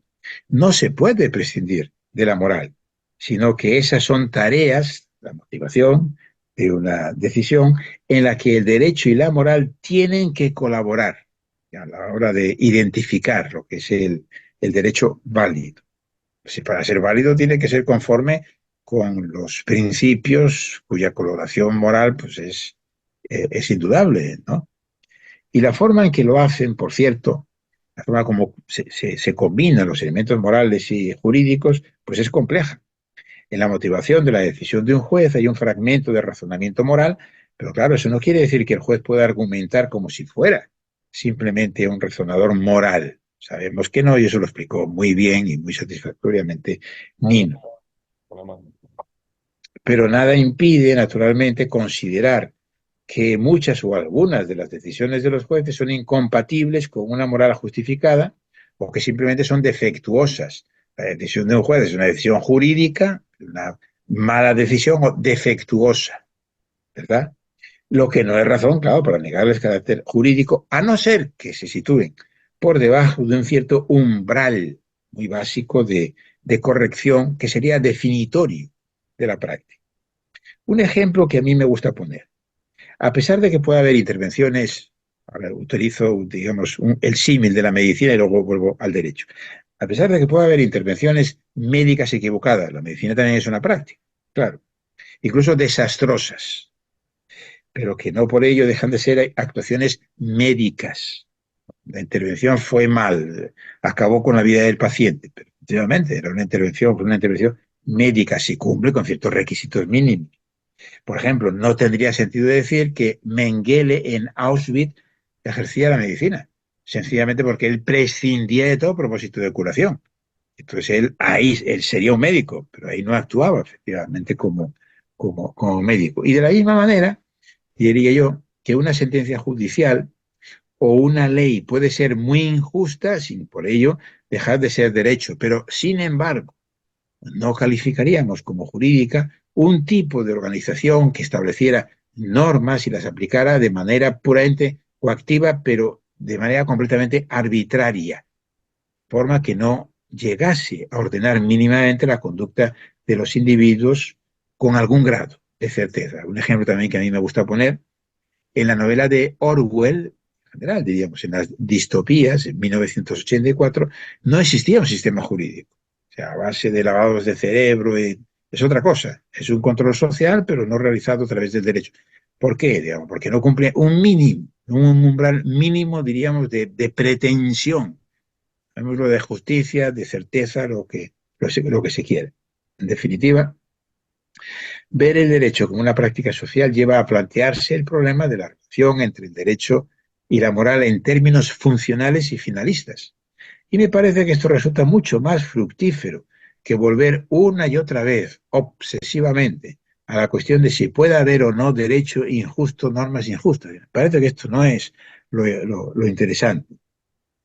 no se puede prescindir de la moral, sino que esas son tareas, la motivación de una decisión, en la que el derecho y la moral tienen que colaborar a la hora de identificar lo que es el derecho válido. Si para ser válido tiene que ser conforme con los principios cuya coloración moral pues es indudable, ¿no? Y la forma en que lo hacen, por cierto, la forma como se combinan los elementos morales y jurídicos, pues es compleja. En la motivación de la decisión de un juez hay un fragmento de razonamiento moral, pero claro, eso no quiere decir que el juez pueda argumentar como si fuera simplemente un razonador moral. Sabemos que no, y eso lo explicó muy bien y muy satisfactoriamente Nino. Pero nada impide, naturalmente, considerar que muchas o algunas de las decisiones de los jueces son incompatibles con una moral justificada o que simplemente son defectuosas. La decisión de un juez es una decisión jurídica, una mala decisión o defectuosa, ¿verdad? Lo que no es razón, claro, para negarles carácter jurídico, a no ser que se sitúen por debajo de un cierto umbral muy básico de corrección que sería definitorio de la práctica. Un ejemplo que a mí me gusta poner. A pesar de que pueda haber intervenciones, ahora utilizo, digamos, el símil de la medicina y luego vuelvo al derecho. A pesar de que puede haber intervenciones médicas equivocadas, la medicina también es una práctica, claro, incluso desastrosas, pero que no por ello dejan de ser actuaciones médicas. La intervención fue mal, acabó con la vida del paciente, pero efectivamente era una intervención médica, si cumple con ciertos requisitos mínimos. Por ejemplo, no tendría sentido decir que Mengele en Auschwitz ejercía la medicina, sencillamente porque él prescindía de todo propósito de curación. Entonces él sería un médico, pero ahí no actuaba efectivamente como médico. Y de la misma manera, diría yo que una sentencia judicial o una ley puede ser muy injusta sin por ello dejar de ser derecho, pero sin embargo, no calificaríamos como jurídica un tipo de organización que estableciera normas y las aplicara de manera puramente coactiva, pero de manera completamente arbitraria, forma que no llegase a ordenar mínimamente la conducta de los individuos con algún grado de certeza. Un ejemplo también que a mí me gusta poner, en la novela de Orwell, en general, diríamos, en las distopías, en 1984, no existía un sistema jurídico. O sea, a base de lavados de cerebro, es otra cosa. Es un control social, pero no realizado a través del derecho. ¿Por qué? Digamos, porque no cumple un mínimo, un umbral mínimo, diríamos, de pretensión. Hablamos de justicia, de certeza, lo que se quiere. En definitiva, ver el derecho como una práctica social lleva a plantearse el problema de la relación entre el derecho y la moral en términos funcionales y finalistas. Y me parece que esto resulta mucho más fructífero que volver una y otra vez, obsesivamente, a la cuestión de si puede haber o no derecho injusto, normas injustas. Me parece que esto no es lo interesante.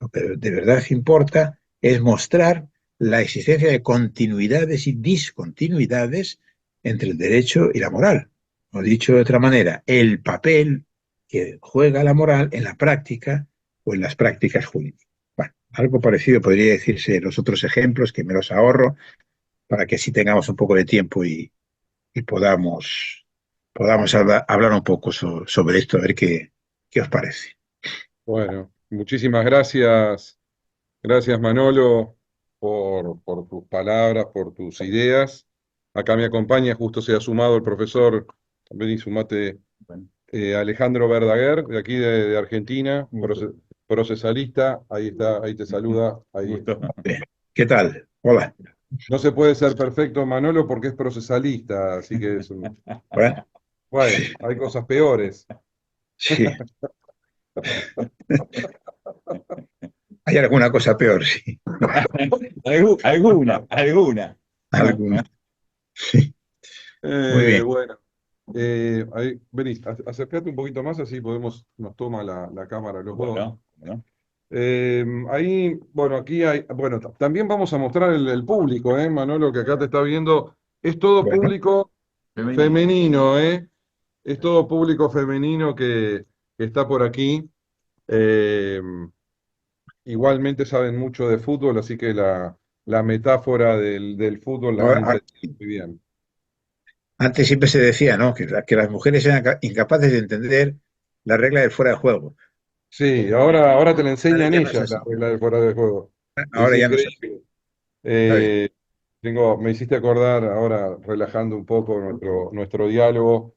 Lo que de verdad importa es mostrar la existencia de continuidades y discontinuidades entre el derecho y la moral. O dicho de otra manera, el papel que juega la moral en la práctica o en las prácticas jurídicas. Bueno, algo parecido podría decirse en los otros ejemplos, que me los ahorro, para que así tengamos un poco de tiempo y podamos hablar un poco sobre esto, a ver qué os parece. Bueno, muchísimas gracias. Gracias, Manolo, por tus palabras, por tus ideas. Acá me acompaña, justo se ha sumado el profesor, también y sumate, Alejandro Verdaguer, de aquí de Argentina, procesalista. Ahí está, ahí te saluda. Ahí. Bien. ¿Qué tal? Hola. No se puede ser perfecto, Manolo, porque es procesalista, así que Bueno, bueno, hay cosas peores. sí. Hay alguna cosa peor, sí. Alguna. Alguna. Sí. Muy bien. Bueno, ahí, vení, acércate un poquito más, así nos toma la cámara los dos. Bueno, bueno. Ahí, bueno, aquí hay, bueno, también vamos a mostrar el público, Manolo, que acá te está viendo. Es todo Bueno, público femenino, es todo público femenino que está por aquí. Eh, Igualmente saben mucho de fútbol, así que la metáfora del fútbol la han ahora, entendido muy bien. antes siempre se decía, ¿no? Que las mujeres eran incapaces de entender la regla del fuera de juego. Sí, ahora te la Ahora enseñan ya no es ellas la así. regla de fuera de juego. Es Ahora ya no es así. increíble. Está bien. Eh, me hiciste acordar, ahora relajando un poco nuestro diálogo,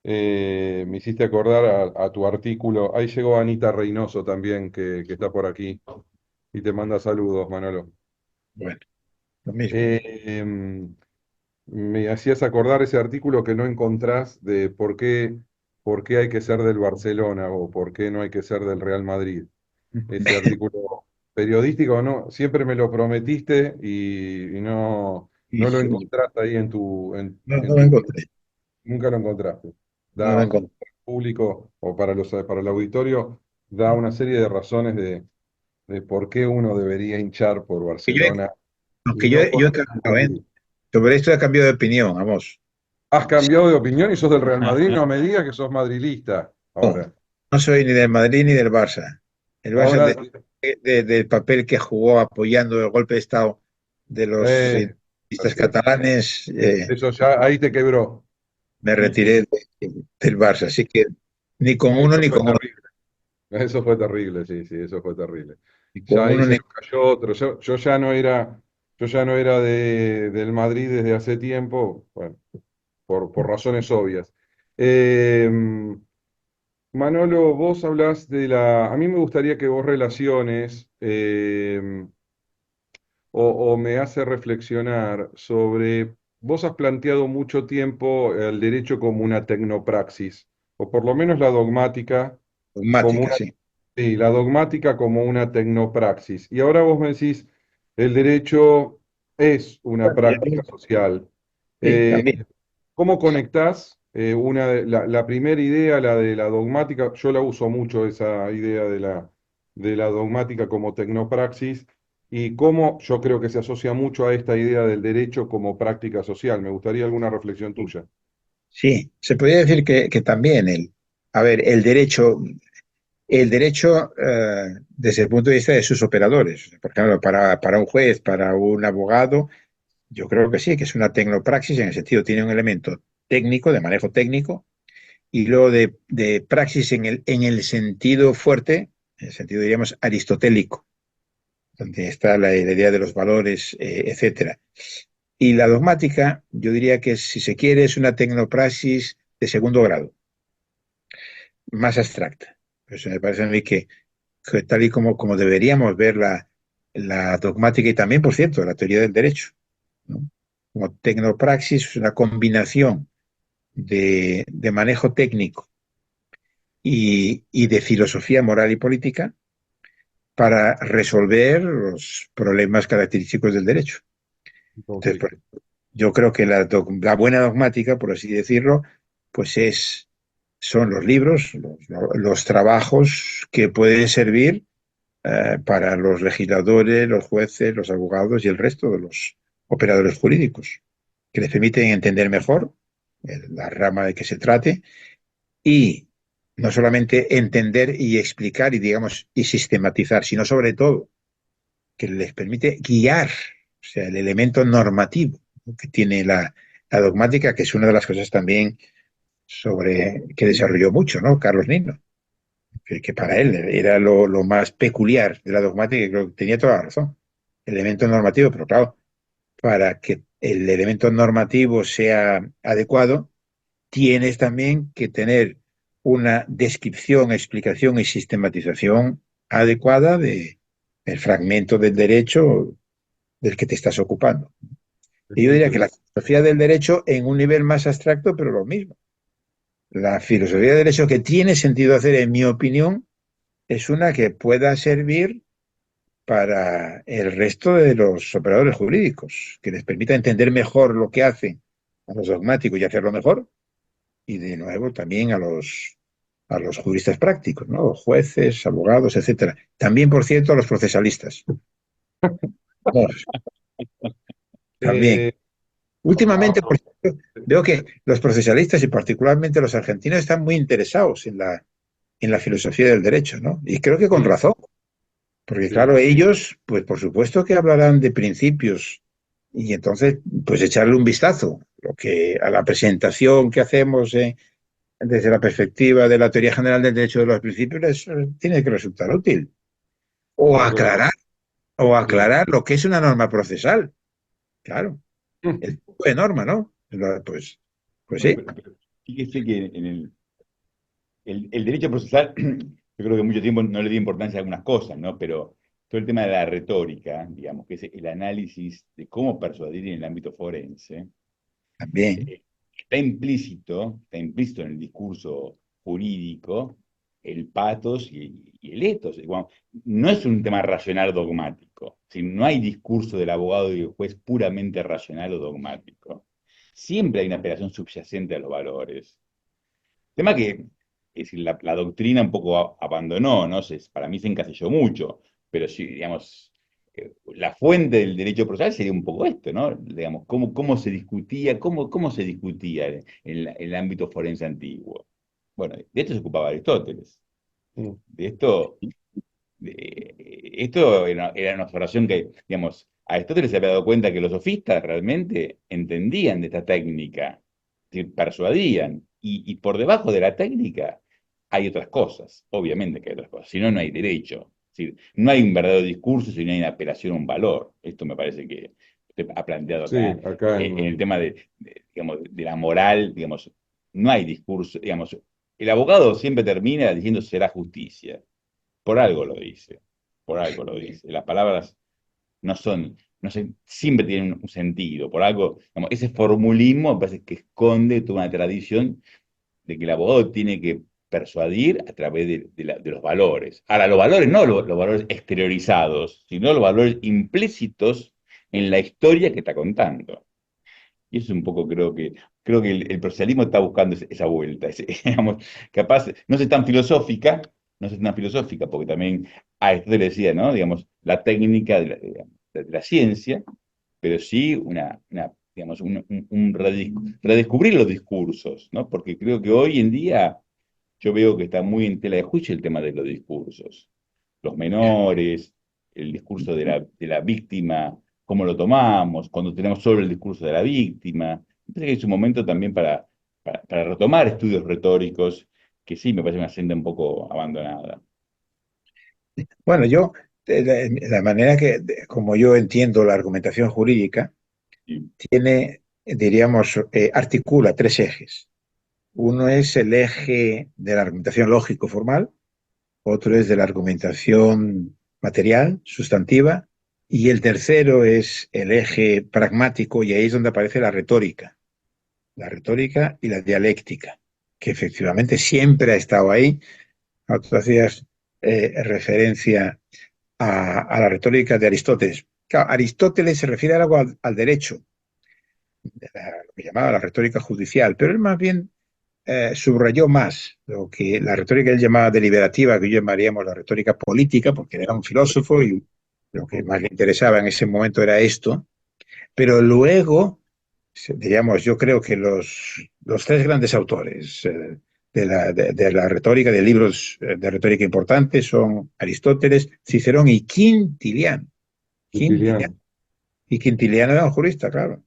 me hiciste acordar a tu artículo. Ahí llegó Anita Reynoso también, que está por aquí, y te manda saludos, Manolo. Bueno, lo mismo. Eh, Me hacías acordar ese artículo que no encontrás de por qué hay que ser del Barcelona o por qué no hay que ser del Real Madrid. Ese artículo periodístico, no, siempre me lo prometiste y no lo Sí. encontraste ahí No, en no lo tu, encontré. nunca lo encontraste. No lo Da encontré. público o para el auditorio, da una serie de razones de por qué uno debería hinchar por Que yo Barcelona Aunque y yo, no por yo he Real cambiado, ¿eh? Madrid. Sobre esto he cambiado de opinión, vamos. Has cambiado de opinión y sos del Real Madrid, no me digas que sos madrilista No, ahora. no soy ni del Madrid ni del Barça. El Barça, Ahora, del papel que jugó apoyando el golpe de Estado de los eh, independentistas catalanes, eso ya ahí te quebró. me retiré del Barça. Así que ni con uno Eso ni fue con otro. terrible. Eso fue terrible, sí, sí, eso fue terrible. con Ya ahí unos se nos cayó otro. Yo ya no era del Madrid desde hace tiempo, bueno, por razones obvias. Eh, Manolo, vos hablás de la... A mí me gustaría que vos relaciones o me hace reflexionar sobre... Vos has planteado mucho tiempo el derecho como una tecnopraxis, o por lo menos la dogmática como dogmáticas, una, sí. sí, la dogmática como una tecnopraxis. Y ahora vos me decís, el derecho es una Bueno, práctica social. sí, Eh, también. ¿Cómo conectás la primera idea, la de la dogmática? Yo la uso mucho, esa idea de la dogmática como tecnopraxis, y cómo yo creo que se asocia mucho a esta idea del derecho como práctica social. Me gustaría alguna reflexión tuya. Sí, se podría decir que también a ver, el derecho desde el punto de vista de sus operadores, por ejemplo, para un juez, para un abogado, yo creo que sí, que es una tecnopraxis en el sentido, tiene un elemento técnico, de manejo técnico, y luego de praxis en el sentido fuerte, en el sentido, diríamos, aristotélico, donde está la idea de los valores, etcétera. Y la dogmática, yo diría que si se quiere, es una tecnopraxis de segundo grado, más abstracta. Eso me parece a mí que tal y como deberíamos ver la dogmática y también, por cierto, la teoría del derecho, ¿no? Como tecnopraxis, una combinación de manejo técnico y de filosofía moral y política para resolver los problemas característicos del derecho. Ok. Entonces, yo creo que la buena dogmática, por así decirlo, pues son los libros, los trabajos que pueden servir para los legisladores, los jueces, los abogados y el resto de los operadores jurídicos, que les permiten entender mejor la rama de que se trate y no solamente entender y explicar y, digamos, y sistematizar, sino sobre todo que les permite guiar, o sea, el elemento normativo, ¿no?, que tiene la dogmática, que es una de las cosas también sobre que desarrolló mucho, ¿no?, Carlos Nino, que para él era lo más peculiar de la dogmática, y creo que tenía toda la razón, el elemento normativo, pero claro, para que el elemento normativo sea adecuado, tienes también que tener una descripción, explicación y sistematización adecuada del fragmento del derecho del que te estás ocupando. Es Y yo muy diría que la interesante. filosofía del derecho en un nivel más abstracto, pero lo mismo. La filosofía del derecho que tiene sentido hacer, en mi opinión, es una que pueda servir para el resto de los operadores jurídicos, que les permita entender mejor lo que hacen a los dogmáticos y hacerlo mejor, y de nuevo también a los juristas prácticos, ¿no? Jueces, abogados, etcétera. También, por cierto, a los procesalistas. No, también. Eh, Últimamente, ah, por cierto, veo que los procesalistas y particularmente los argentinos están muy interesados en la filosofía del derecho, ¿no? Y creo que con sí, razón, porque sí. claro, ellos, pues por supuesto que hablarán de principios y entonces, pues echarle un vistazo lo que a la presentación que hacemos desde la perspectiva de la teoría general del derecho de los principios tiene que resultar útil. O Pero, aclarar, o sí. aclarar lo que es una norma procesal. Claro, el tipo de norma, ¿no? Pues Bueno, sí, fíjese que en el derecho procesal, yo creo que mucho tiempo no le dio importancia a algunas cosas, ¿no? Pero todo el tema de la retórica, digamos, que es el análisis de cómo persuadir en el ámbito forense, también. eh, está implícito en el discurso jurídico el patos y el ethos. Digamos, no es un tema racional dogmático, si no hay discurso del abogado y del juez puramente racional o dogmático. Siempre hay una operación subyacente a los valores. Tema que, es decir, la doctrina un poco abandonó, ¿no? Para mí se encasilló mucho, pero sí, digamos, la fuente del derecho procesal sería un poco esto, ¿no? Digamos, cómo se discutía en el ámbito forense antiguo. Bueno, de esto se ocupaba Aristóteles. Mm. De esto, esto era una observación que, digamos, Aristóteles se había dado cuenta que los sofistas realmente entendían de esta técnica, es decir, persuadían, y por debajo de la técnica hay otras cosas, obviamente que hay otras cosas, si no, no hay derecho. decir, no hay un verdadero discurso si no hay una apelación a un valor. Esto me parece que usted ha planteado Sí, acá. acá En el tema digamos, de la moral, digamos, no hay discurso, digamos, el abogado siempre termina diciendo será justicia. Por algo lo dice, por algo lo dice. Las palabras no son, no sé, siempre tienen un sentido, por algo, digamos, ese formulismo me parece que esconde toda una tradición de que el abogado tiene que persuadir a través de los valores. Ahora, los valores no los valores exteriorizados, sino los valores implícitos en la historia que está contando. Y eso es un poco, creo que el procesalismo está buscando esa vuelta, digamos, capaz, no sé tan filosófica, no sé tan filosófica, porque también a esto le decía, ¿no? Digamos, la técnica de la ciencia, pero sí digamos, redescubrir los discursos, ¿no? Porque creo que hoy en día yo veo que está muy en tela de juicio el tema de los discursos. Los menores, el discurso de la víctima, cómo lo tomamos, cuando tenemos solo el discurso de la víctima. Me parece que es un momento también para retomar estudios retóricos, que sí me parece una senda un poco abandonada. Bueno, yo, la manera como yo entiendo la argumentación jurídica, Y, tiene, diríamos, articula tres ejes. Uno es el eje de la argumentación lógico-formal, otro es de la argumentación material, sustantiva, y el tercero es el eje pragmático, y ahí es donde aparece la retórica y la dialéctica, que efectivamente siempre ha estado ahí. Tú hacías referencia a la retórica de Aristóteles. Claro, Aristóteles se refiere a algo al derecho, lo que llamaba la retórica judicial, pero él más bien subrayó más lo que la retórica él llamaba deliberativa, que yo llamaríamos la retórica política, porque él era un filósofo y lo que más le interesaba en ese momento era esto, pero luego, diríamos, yo creo que los tres grandes autores de la retórica, de libros de retórica importantes, son Aristóteles, Cicerón y Quintiliano. Quintiliano. Quintiliano. Y Quintiliano era un jurista, claro.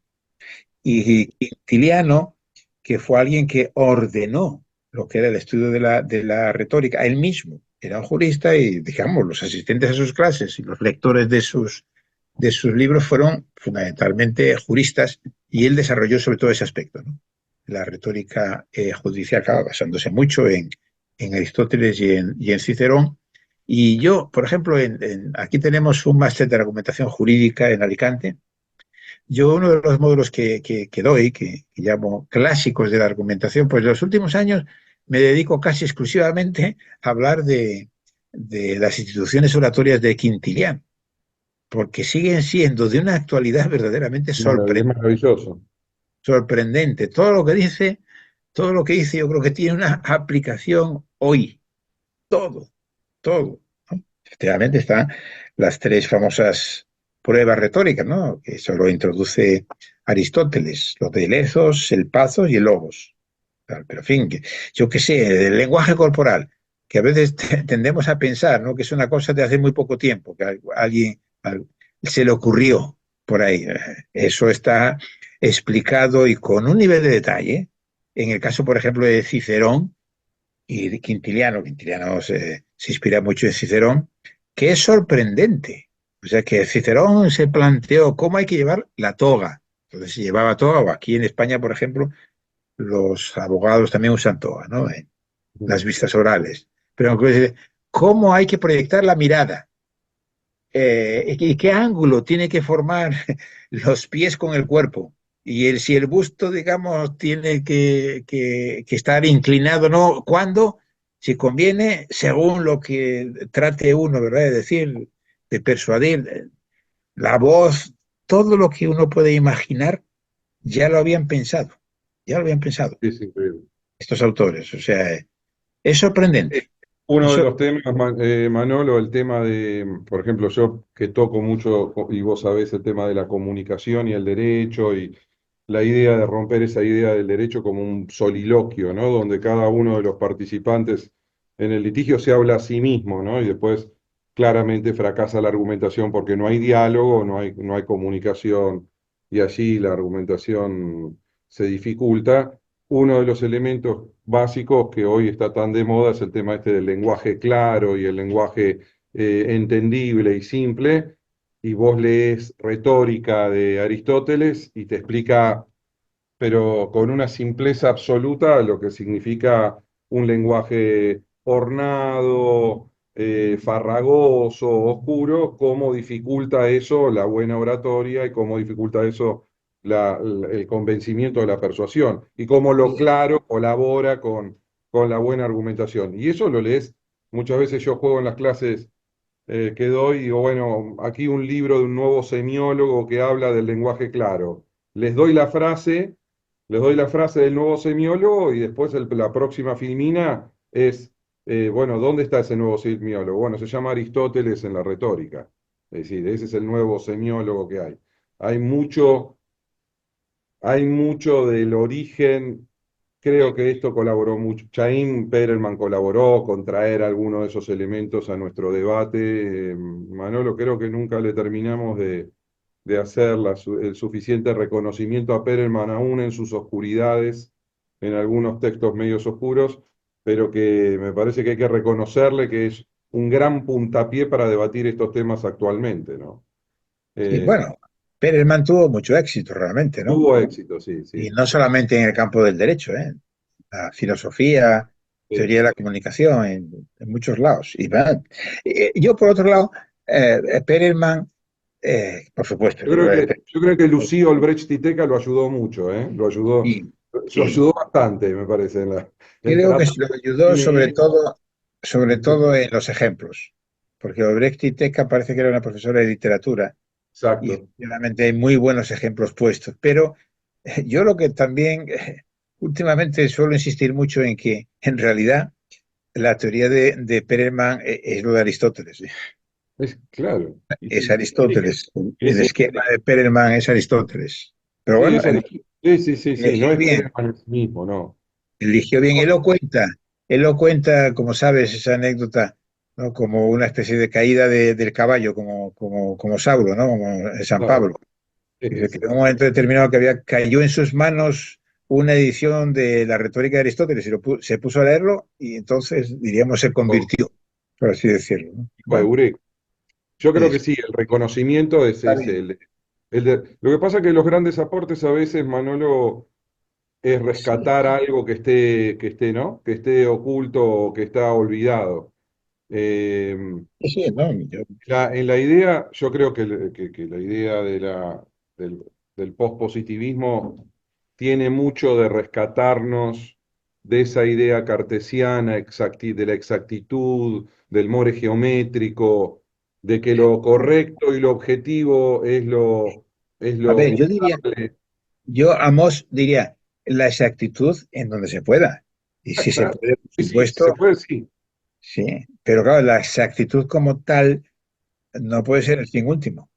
Y Quintiliano, que fue alguien que ordenó lo que era el estudio de la retórica, él mismo era un jurista y, digamos, los asistentes a sus clases y los lectores de sus libros fueron fundamentalmente juristas y él desarrolló sobre todo ese aspecto, ¿no? La retórica judicial, claro, basándose mucho en Aristóteles y en Cicerón. Y yo, por ejemplo, aquí tenemos un máster de argumentación jurídica en Alicante. Yo uno de los módulos que doy, que llamo clásicos de la argumentación, pues en los últimos años me dedico casi exclusivamente a hablar de las instituciones oratorias de Quintiliano, porque siguen siendo de una actualidad verdaderamente Es maravilloso. sorprendente. Todo lo que dice yo creo que tiene una aplicación hoy, todo, todo, ¿no? Efectivamente están las tres famosas pruebas retóricas, ¿no? Que eso lo introduce Aristóteles, los de Lezos, el Pazos y el Logos. Pero en fin, yo qué sé, el lenguaje corporal, que a veces tendemos a pensar, ¿no? Que es una cosa de hace muy poco tiempo, que a alguien se le ocurrió por ahí. Eso está explicado y con un nivel de detalle. En el caso, por ejemplo, de Cicerón, y de Quintiliano, Quintiliano se inspira mucho en Cicerón, que es sorprendente. O sea que Cicerón se planteó cómo hay que llevar la toga. Entonces se llevaba toga, o aquí en España, por ejemplo, los abogados también usan toga, ¿no? En las vistas orales. Pero cómo hay que proyectar la mirada, y qué ángulo tiene que formar los pies con el cuerpo. Y si el busto, digamos, tiene que estar inclinado, ¿no? ¿Cuándo? Si conviene, según lo que trate uno, ¿verdad? De decir, de persuadir, la voz, todo lo que uno puede imaginar, ya lo habían pensado, ya lo habían pensado Es increíble. estos autores. O sea, es sorprendente. Uno de Eso, los temas, Manolo, el tema por ejemplo, yo que toco mucho, y vos sabés, el tema de la comunicación y el derecho, y la idea de romper esa idea del derecho como un soliloquio, ¿no? Donde cada uno de los participantes en el litigio se habla a sí mismo, ¿no? Y después claramente fracasa la argumentación porque no hay diálogo, no hay comunicación, y allí la argumentación se dificulta. Uno de los elementos básicos que hoy está tan de moda es el tema este del lenguaje claro y el lenguaje entendible y simple, y vos lees retórica de Aristóteles y te explica, pero con una simpleza absoluta, lo que significa un lenguaje ornado, farragoso, oscuro, cómo dificulta eso la buena oratoria y cómo dificulta eso el convencimiento de la persuasión, y cómo lo Sí, claro colabora con la buena argumentación. Y eso lo lees, muchas veces yo juego en las clases que doy, digo, bueno, aquí un libro de un nuevo semiólogo que habla del lenguaje claro. Les doy la frase, les doy la frase del nuevo semiólogo y después la próxima filmina es, bueno, ¿dónde está ese nuevo semiólogo? Bueno, se llama Aristóteles en la retórica. Es decir, ese es el nuevo semiólogo que hay. Hay mucho, hay mucho del origen. Creo que esto colaboró mucho. Chaim Perelman colaboró con traer algunos de esos elementos a nuestro debate. Manolo, creo que nunca le terminamos de hacer el suficiente reconocimiento a Perelman, aún en sus oscuridades, en algunos textos medios oscuros, pero que me parece que hay que reconocerle que es un gran puntapié para debatir estos temas actualmente, ¿no? sí, Eh, bueno, Perelman tuvo mucho éxito realmente, ¿no? tuvo éxito, sí, Y sí. no solamente en el campo del derecho, ¿eh? La filosofía, Sí. teoría de la comunicación, en muchos lados. Y yo, por otro lado, Perelman, por supuesto, el Yo libro creo de yo creo que Lucía Olbrecht Titeca lo ayudó mucho, ¿eh? sí, Lo sí. ayudó bastante, me parece, en Creo que tratar se lo de ayudó definir. sobre todo en los ejemplos, porque Obrecht y Teca parece que era una profesora de literatura y Exacto. efectivamente hay muy buenos ejemplos puestos, pero yo lo que también últimamente suelo insistir mucho en que en realidad la teoría de Perelman es lo de Aristóteles. Claro. Y Es sí, sí, Aristóteles. El sí, esquema de Perelman es Aristóteles. Pero sí, bueno, es sí, sí, sí, sí, no eligió es bien, Perelman en sí mismo, no. eligió bien. Él lo cuenta, como sabes, esa anécdota, ¿no? Como una especie de caída del caballo, como Saulo, ¿no? Como San Claro. Pablo. Sí, Dice que sí. en un momento determinado cayó en sus manos una edición de la retórica de Aristóteles y se puso a leerlo y entonces, diríamos, se O- convirtió, por así decirlo, ¿no? o Bueno, Eureka. Yo creo que es- sí, el reconocimiento es está ese. bien. Lo que pasa es que los grandes aportes a veces, Manolo, es Sí, rescatar algo ¿no? Que esté oculto o que está olvidado. Eh, sí, sí, no, en la idea, yo creo que la idea del pospositivismo tiene mucho de rescatarnos de esa idea cartesiana de la exactitud, del more geométrico, de que lo correcto y lo objetivo es a lo ver, buscable. yo Amos diría la exactitud en donde se pueda. Y Ah, si se claro. puede, por Sí, sí, se supuesto, puede, sí. sí. Pero claro, la exactitud como tal no puede ser el fin último.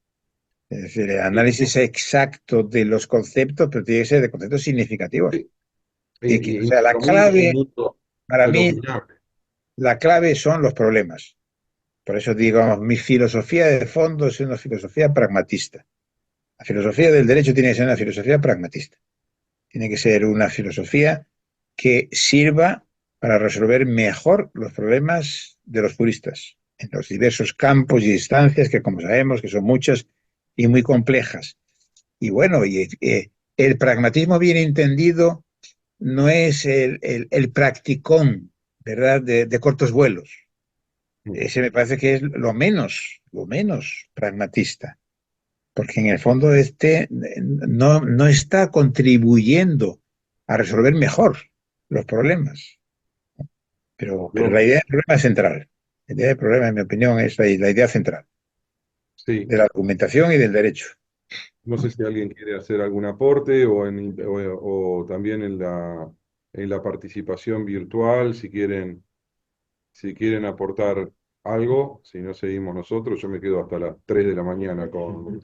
Es decir, el Sí, análisis exacto de los conceptos, pero tiene que ser de conceptos significativos. sí. O Y sea, la nuestro mundo es un clave, mundo para mí, inopinable. la clave son los problemas. Por eso digo, mi filosofía de fondo es una filosofía pragmatista. La filosofía del derecho tiene que ser una filosofía pragmatista. Tiene que ser una filosofía que sirva para resolver mejor los problemas de los juristas en los diversos campos y instancias que, como sabemos, que son muchas y muy complejas. Y bueno, el pragmatismo bien entendido no es el practicón, ¿verdad?, de cortos vuelos. Ese me parece que es lo menos pragmatista, porque en el fondo no está contribuyendo a resolver mejor los problemas. Pero No, la idea del problema es central. La idea del problema, en mi opinión, es la idea central sí, de la argumentación y del derecho. no sé si alguien quiere hacer algún aporte o también en la participación virtual, si quieren aportar algo, si no seguimos nosotros, yo me quedo hasta las 3 de la mañana con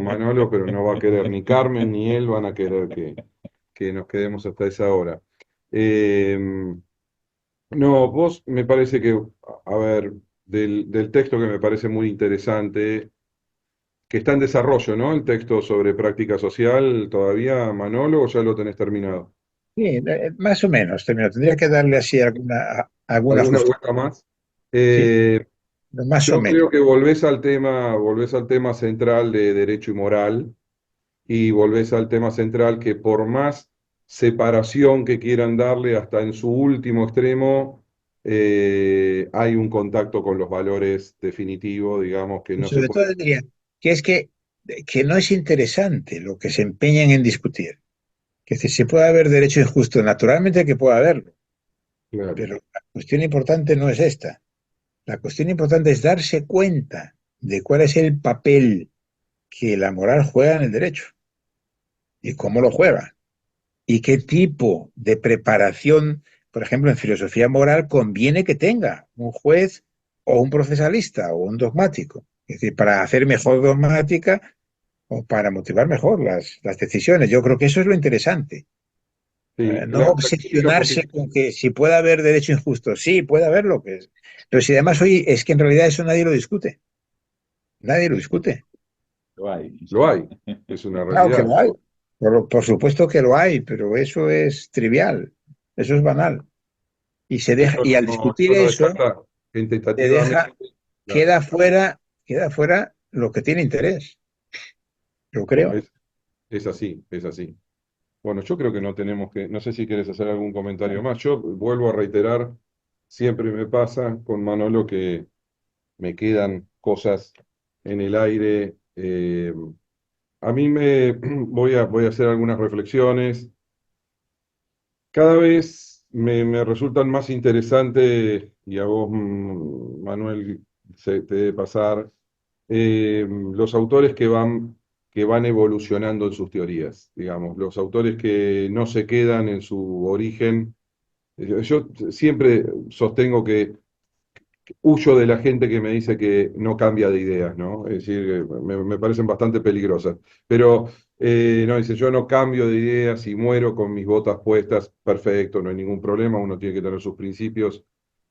Manolo, pero no va a querer ni Carmen ni él van a querer que nos quedemos hasta esa hora. Eh, no, vos me parece que, a ver, del texto que me parece muy interesante, que está en desarrollo, ¿no? El texto sobre práctica social, todavía, Manolo, ¿o ya lo tenés terminado? Sí, más o menos, termino. Tendría que darle así alguna ¿Alguna ajuste. vuelta más? Sí, Eh, más o Yo menos. creo que volvés al tema central de derecho y moral, y volvés al tema central que por más separación que quieran darle hasta en su último extremo, hay un contacto con los valores definitivos, digamos, que Y no se sobre todo puede. diría que es que no es interesante lo que se empeñan en discutir. Que si puede haber derecho injusto, naturalmente que puede haberlo, Claro, pero la cuestión importante no es esta. La cuestión importante es darse cuenta de cuál es el papel que la moral juega en el derecho y cómo lo juega y qué tipo de preparación, por ejemplo, en filosofía moral conviene que tenga un juez o un procesalista o un dogmático. Es decir, para hacer mejor dogmática o para motivar mejor las decisiones. Yo creo que eso es lo interesante. sí, No clarísimo, porque obsesionarse con que si puede haber derecho injusto. Sí, puede haberlo. Pero si además hoy es que en realidad eso nadie lo discute. Nadie lo discute. Lo hay. lo hay, es una Claro que realidad. lo hay. Por supuesto que lo hay, pero eso es trivial. Eso es banal. Eso Y al discutir no lo eso, descarta te deja, tentativamente. Claro, queda fuera lo que tiene interés. Yo no, creo. es así, es así. Bueno, yo creo que no tenemos que, no sé si quieres hacer algún comentario más. Yo vuelvo a reiterar, siempre me pasa con Manolo que me quedan cosas en el aire. A mí voy a hacer algunas reflexiones. Cada vez me resultan más interesantes, y a vos, Manuel, te debe pasar, los autores que van evolucionando en sus teorías, digamos, los autores que no se quedan en su origen. Yo siempre sostengo que huyo de la gente que me dice que no cambia de ideas, ¿no? Es decir, me parecen bastante peligrosas. Pero no, dice, yo no cambio de ideas y muero con mis botas puestas, perfecto, no hay ningún problema, uno tiene que tener sus principios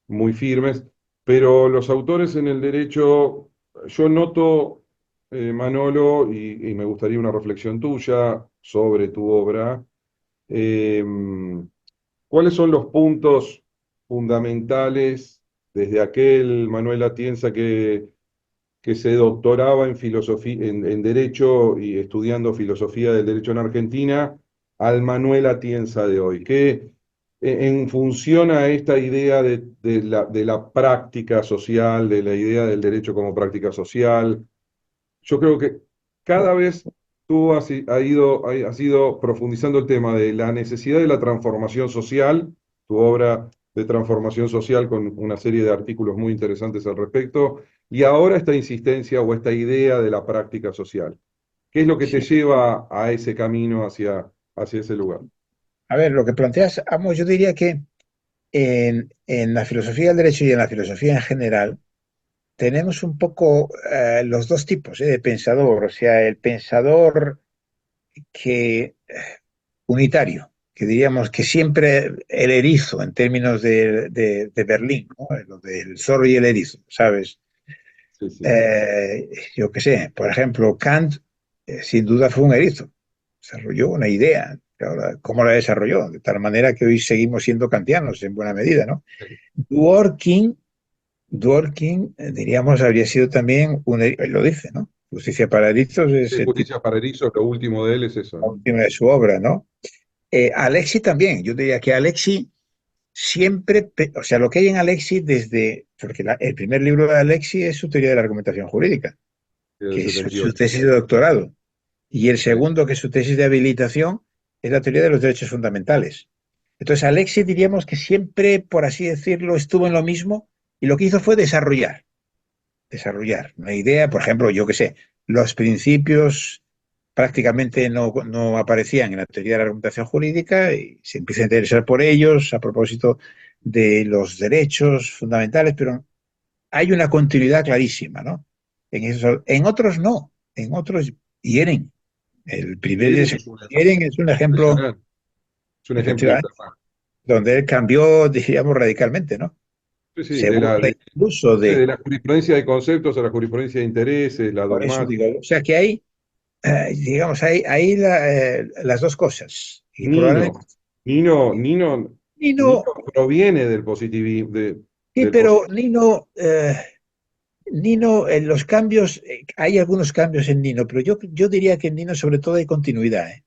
muy firmes. Pero los autores en el derecho, yo noto, Manolo, y me gustaría una reflexión tuya sobre tu obra. eh, ¿Cuáles son los puntos fundamentales desde aquel Manuel Atienza que se doctoraba en filosofía, en Derecho y estudiando filosofía del derecho en Argentina, al Manuel Atienza de hoy? ¿Qué, en función a esta idea de la práctica social, de la idea del derecho como práctica social? Yo creo que cada vez tú has ido profundizando el tema de la necesidad de la transformación social, tu obra de transformación social con una serie de artículos muy interesantes al respecto, y ahora esta insistencia o esta idea de la práctica social. ¿Qué es lo que te Sí. lleva a ese camino hacia ese lugar? A ver, lo que planteas, Amos, yo diría que en la filosofía del derecho y en la filosofía en general, tenemos un poco los dos tipos de pensador, o sea, el pensador que unitario, que diríamos que siempre el erizo en términos de Berlín, ¿no? Lo del zorro y el erizo, ¿sabes? Sí, sí. Eh, yo qué sé, por ejemplo, Kant sin duda fue un erizo, desarrolló una idea. Ahora, ¿cómo la desarrolló? De tal manera que hoy seguimos siendo kantianos en buena medida, ¿no? Dworkin Dworkin, diríamos, habría sido también él lo dice, ¿no? Justicia para erizos es Sí, el Justicia para Erizos, lo último de él es eso, ¿no? último de su obra, ¿no? Alexi también, yo diría que Alexi siempre, o sea, lo que hay en Alexi desde, porque el primer libro de Alexi es su teoría de la argumentación jurídica, Del que es su 78. tesis de doctorado, y el Sí. segundo, que es su tesis de habilitación, es la teoría de los derechos fundamentales. Entonces, Alexi diríamos que siempre, por así decirlo, estuvo en lo mismo y lo que hizo fue desarrollar una idea, por ejemplo, yo qué sé, los principios prácticamente no aparecían en la teoría de la argumentación jurídica y se empieza a interesar por ellos a propósito de los derechos fundamentales, pero hay una continuidad clarísima, ¿no? En otros no, en otros hieren. El primer Miren de es hieren es un ejemplo, impresionante, es un ejemplo efectivamente, infernal. donde él cambió, diríamos, radicalmente, ¿no? Sí, sí, Se burla incluso sí, de de, la jurisprudencia de conceptos a la jurisprudencia de intereses, la por eso dogmática. digo, o sea que hay digamos, hay las dos cosas. Y Nino, probablemente, Nino Nino, proviene del positivismo, sí, del pero positivismo. Nino, Nino, los cambios, hay algunos cambios en Nino, pero yo diría que en Nino sobre todo hay continuidad, ¿eh?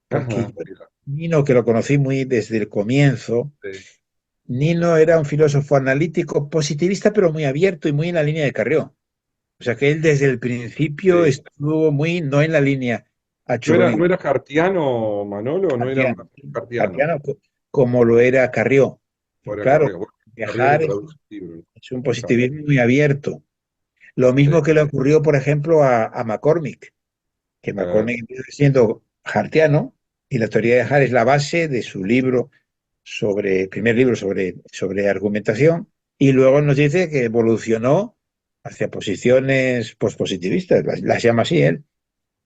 Porque Ajá, yo, mira, Nino, que lo conocí muy desde el comienzo, sí, Nino era un filósofo analítico positivista, pero muy abierto y muy en la línea de Carrió. O sea que él desde el principio sí. estuvo muy, no en la línea No Achurolí, era cartiano, Manolo? ¿No era Cartiano, más cartiano? Cartiano como lo era Carrió. ¿O Pero era claro, Carrió? Bueno, Carrió que viajar traduce el libro. es un Claro, positivismo muy abierto. Lo sí, mismo que le ocurrió, por ejemplo, a McCormick, que claro, McCormick empieza siendo hartiano y la teoría de Hart es la base de su libro sobre, primer libro sobre argumentación, y luego nos dice que evolucionó hacia posiciones pospositivistas, las llama así él,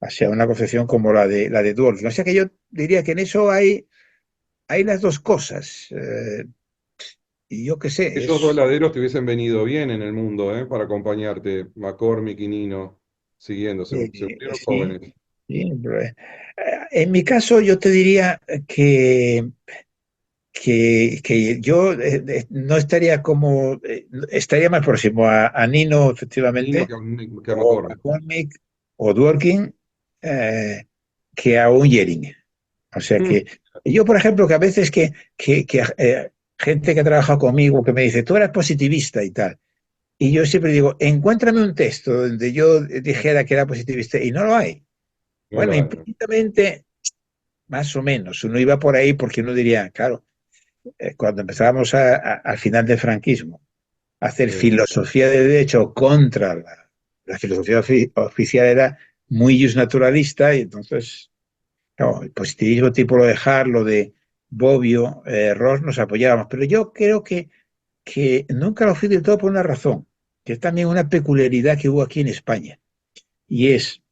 hacia una concepción como la de Dworkin. O sea que yo diría que en eso hay las dos cosas. Y yo qué sé, esos dos laderos te hubiesen venido bien en el mundo, ¿eh? Para acompañarte, McCormick y Nino, siguiendo, se murieron sí, jóvenes. sí, en mi caso yo te diría que yo no estaría como, estaría más próximo a Nino, Nino efectivamente, que a o McCormick. McCormick, o Dworkin, que a un Yering. O sea Mm, que yo, por ejemplo, que a veces que gente que ha trabajado conmigo que me dice, tú eres positivista y tal. Y yo siempre digo, encuéntrame un texto donde yo dijera que era positivista y no lo hay. no lo Bueno, hay, ¿no? implícitamente, más o menos, uno iba por ahí porque uno diría, claro, cuando empezábamos al final del franquismo a hacer Sí, filosofía de derecho contra la filosofía oficial era muy naturalista y entonces, claro, el positivismo tipo lo de Hart, lo de Bobbio, Ross nos apoyábamos, pero yo creo que nunca lo fui del todo por una razón, que es también una peculiaridad que hubo aquí en España, y es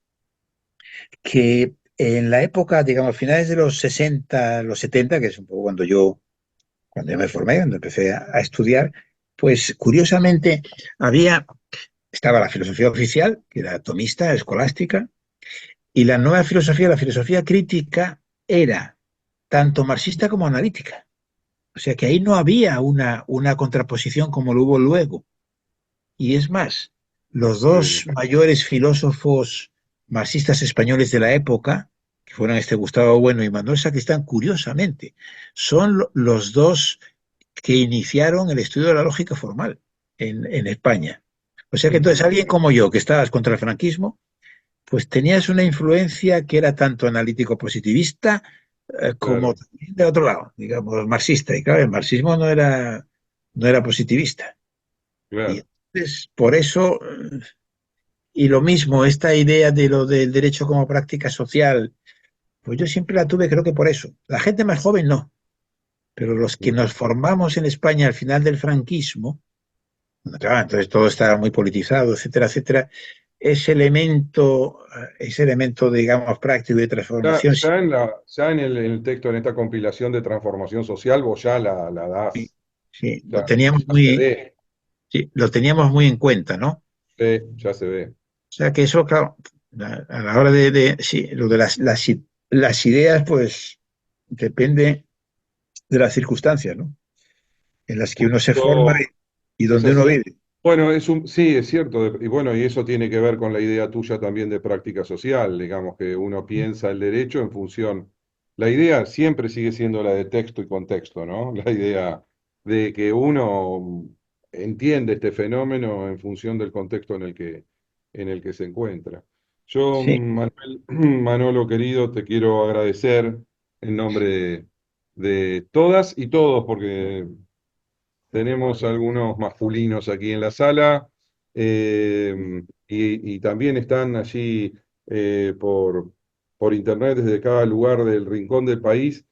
que en la época, digamos, finales de los 60 los 70 que es un poco cuando yo me formé, cuando empecé a estudiar, pues curiosamente estaba la filosofía oficial, que era tomista, escolástica, y la nueva filosofía, la filosofía crítica, era tanto marxista como analítica. O sea que ahí no había una contraposición como lo hubo luego. Y es más, los sí, dos mayores filósofos marxistas españoles de la época, que fueron Gustavo Bueno y Manuel Sacristán, curiosamente, son los dos que iniciaron el estudio de la lógica formal en España. O sea que entonces ujú, alguien como yo, que estabas contra el franquismo, pues tenías una influencia que era tanto analítico positivista como claro, también de otro lado, digamos, marxista. Y claro, el marxismo no era positivista. Y claro. entonces, por eso, y lo mismo, esta idea de lo del derecho como práctica social, pues yo siempre la tuve, creo que por eso. La gente más joven no, pero los que nos formamos en España al final del franquismo, claro, entonces todo estaba muy politizado, etcétera, etcétera, ese elemento, digamos, práctico de transformación, sí, Ya en el texto, en esta compilación de transformación social, vos ya la das, sí, ya, ya se ve, sí, lo teníamos muy en cuenta, ¿no? ya se ve. O sea que eso, claro, a la hora sí, lo de las ideas, pues depende de las circunstancias, ¿no? En las que uno se forma Yo- y es donde uno así. vive. Bueno, sí, es cierto, y bueno, y eso tiene que ver con la idea tuya también de práctica social, digamos que uno piensa el derecho en función, la idea siempre sigue siendo la de texto y contexto, ¿no? La idea de que uno entiende este fenómeno en función del contexto en el que se encuentra. Yo, Sí, Manolo querido, te quiero agradecer en nombre de todas y todos, porque tenemos algunos masculinos aquí en la sala y también están allí por internet desde cada lugar del rincón del país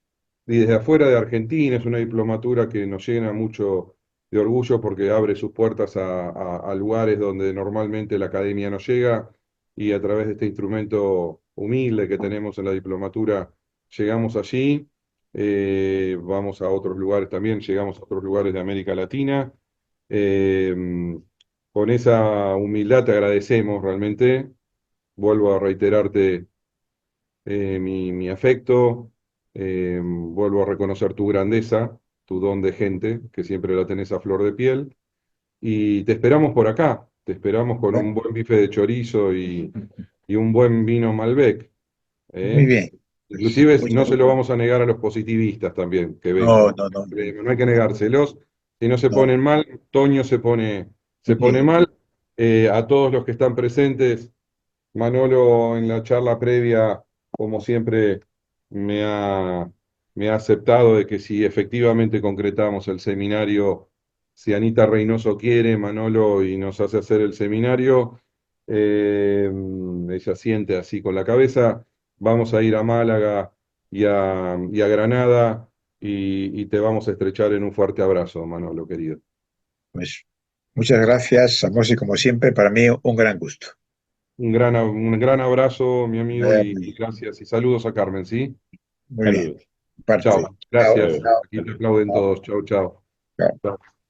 y desde afuera de Argentina. Es una diplomatura que nos llena mucho de orgullo porque abre sus puertas a lugares donde normalmente la academia no llega y a través de este instrumento humilde que tenemos en la diplomatura llegamos allí. Vamos a otros lugares también, llegamos a otros lugares de América Latina. Eh, con esa humildad te agradecemos realmente. Vuelvo a reiterarte mi afecto, vuelvo a reconocer tu grandeza, tu don de gente, que siempre la tenés a flor de piel, y te esperamos por acá. Te esperamos con un Bueno, buen bife de chorizo y un buen vino Malbec. muy ¿eh? bien. Pues Inclusive no muchas, se lo vamos a negar a los positivistas también, que no, vengan. no, no, No hay que negárselos. Si no se no. ponen mal, Toño se pone Sí, mal. A todos los que están presentes, Manolo en la charla previa, como siempre, me ha, me ha aceptado de que si efectivamente concretamos el seminario, si Anita Reynoso quiere, Manolo, y nos hace hacer el seminario, ella siente así con la cabeza, vamos a ir a Málaga y a Granada y te vamos a estrechar en un fuerte abrazo, Manolo, querido. pues muchas gracias, Amos, y como siempre, para mí un gran gusto. Un gran abrazo, mi amigo, Vaya y muy bien. gracias. Y saludos a Carmen, ¿sí? Muy bien. Saludos. Parte. Chao, Chao. gracias. Saludos. Aquí te aplauden Chao. todos. Chao, chao. Chao. Chao.